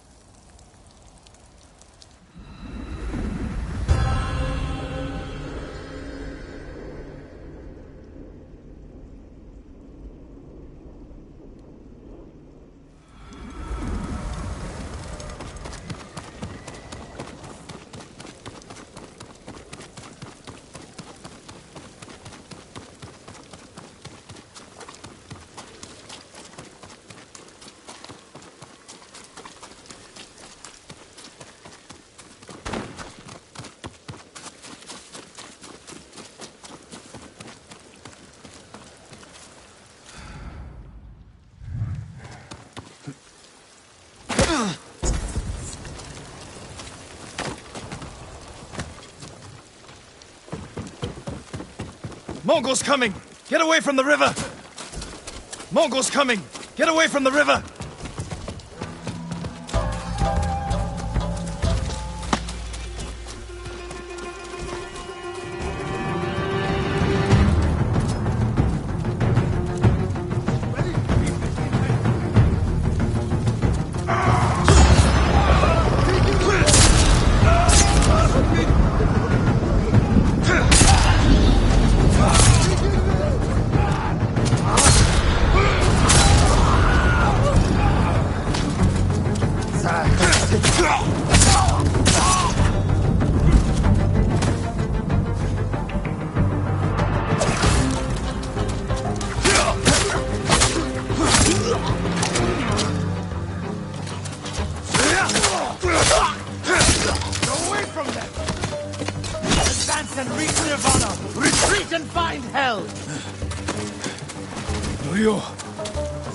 Mongols coming! Get away from the river! Mongols coming! Get away from the river!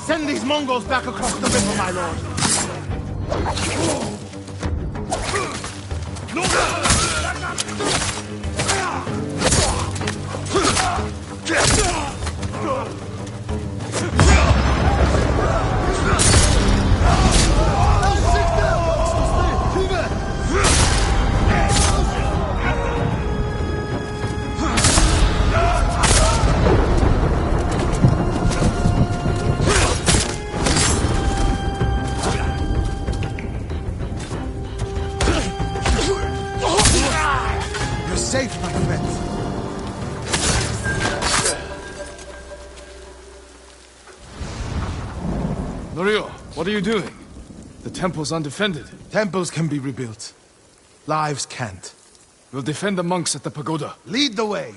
Send these Mongols back across the river, my lord. Safe, my friends. Norio, what are you doing? The temple's undefended. Temples can be rebuilt. Lives can't. We'll defend the monks at the pagoda. Lead the way.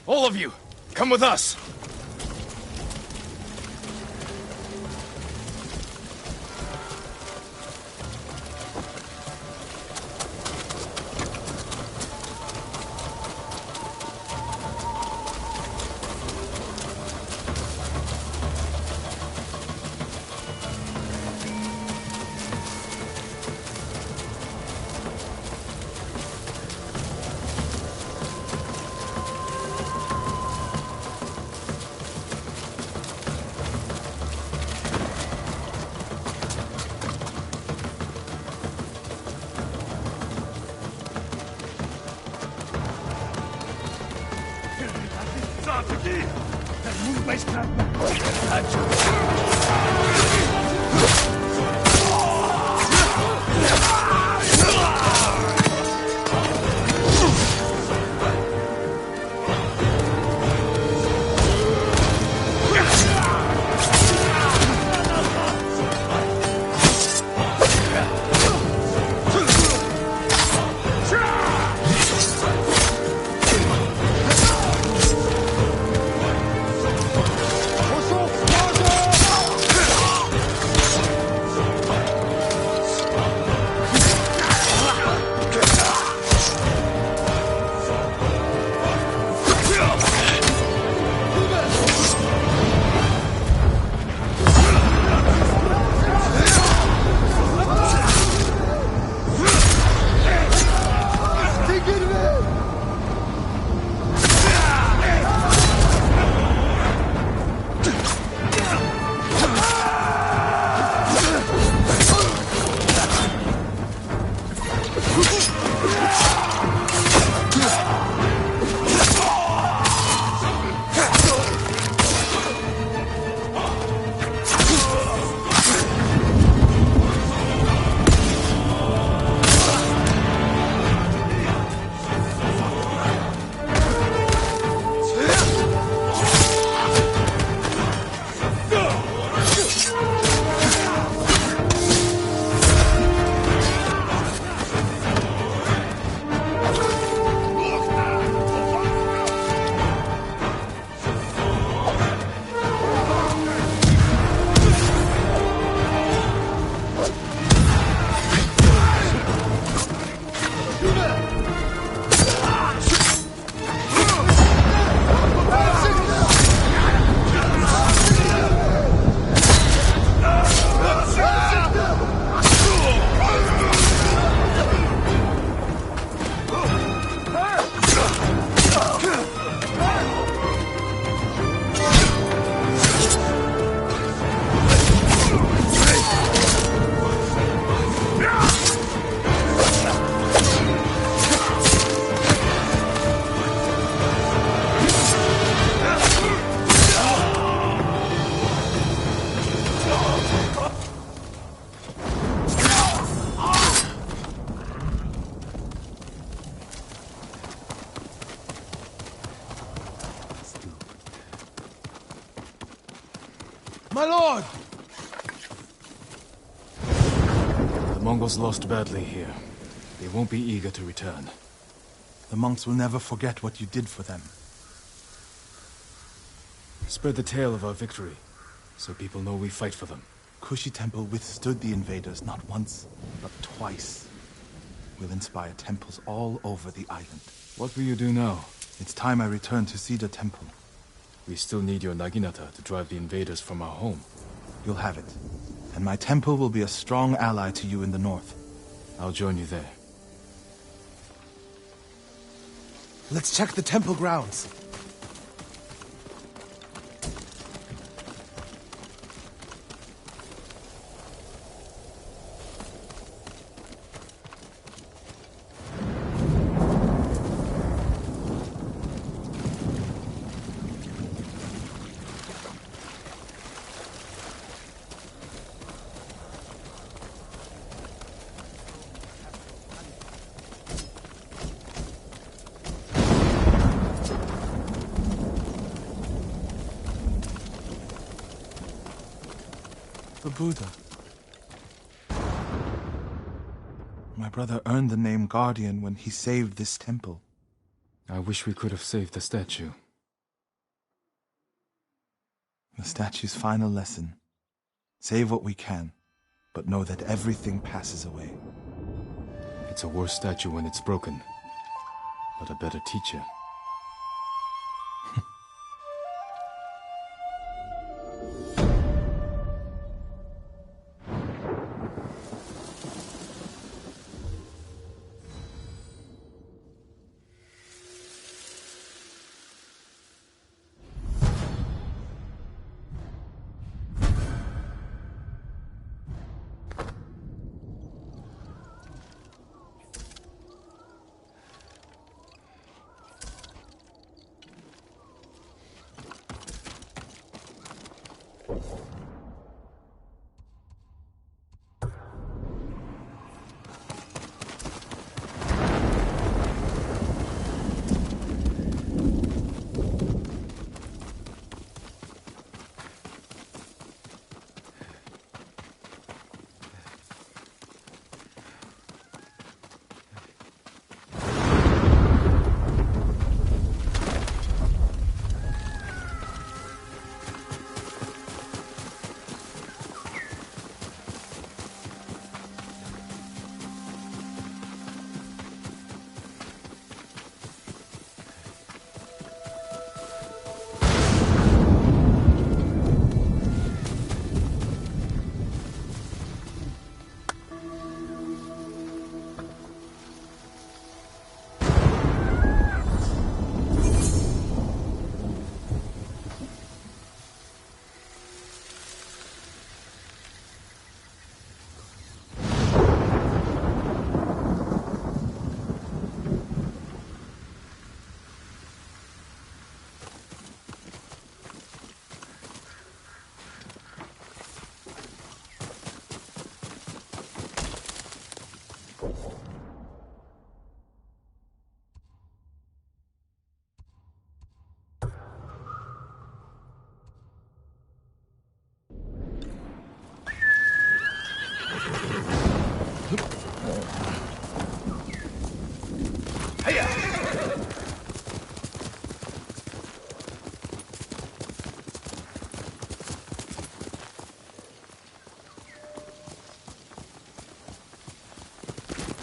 All of you, come with us. My lord! The Mongols lost badly here. They won't be eager to return. The monks will never forget what you did for them. Spread the tale of our victory, so people know we fight for them. Kushi Temple withstood the invaders not once, but twice. We'll inspire temples all over the island. What will you do now? It's time I return to Cedar Temple. We still need your Naginata to drive the invaders from our home. You'll have it. And my temple will be a strong ally to you in the north. I'll join you there. Let's check the temple grounds. The Buddha. My brother earned the name Guardian when he saved this temple. I wish we could have saved the statue. The statue's final lesson. Save what we can, but know that everything passes away. It's a worse statue when it's broken, but a better teacher.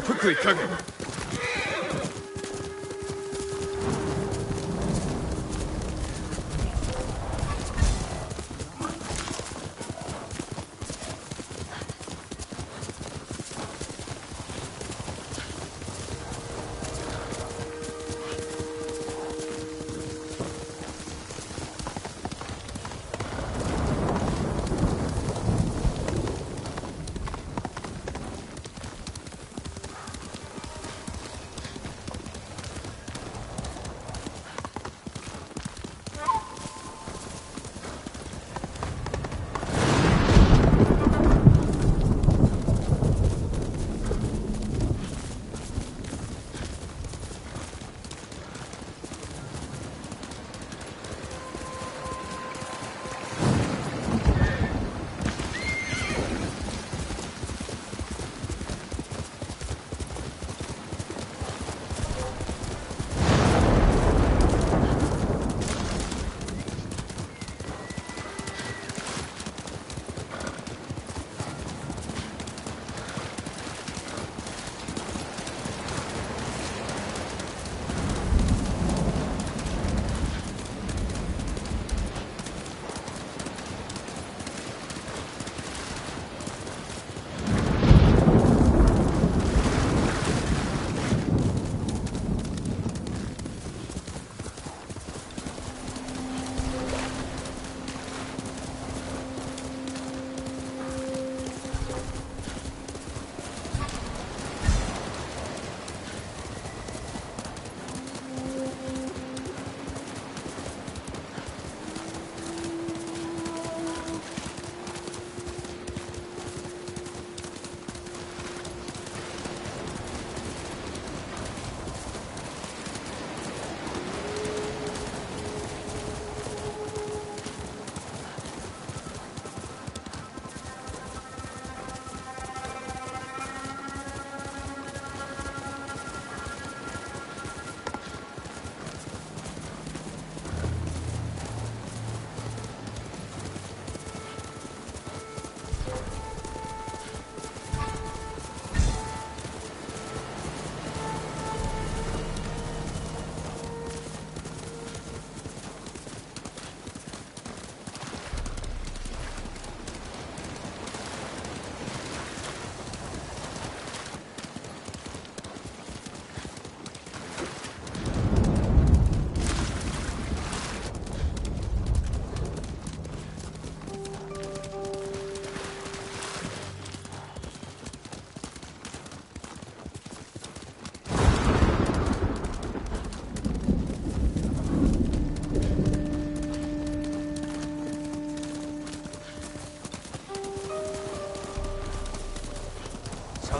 Quickly, Kage!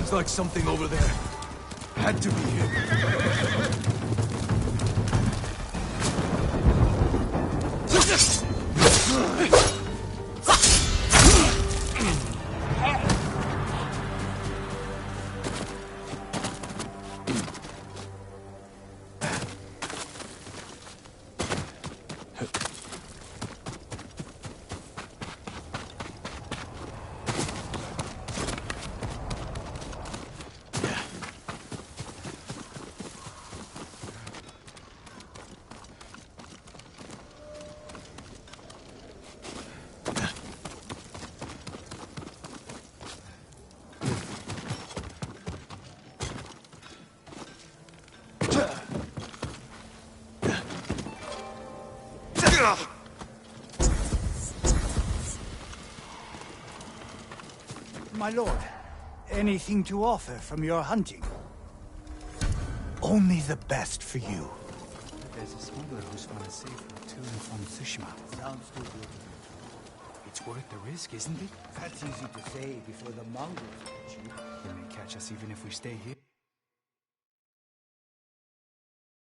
Sounds like something over there. Had to be him. My lord, anything to offer from your hunting? Only the best for you. There's a smuggler who's found a safe route to and from Tsushima. Sounds too good. It's worth the risk, isn't it? That's easy to say before the Mongols catch you. They may catch us even if we stay here.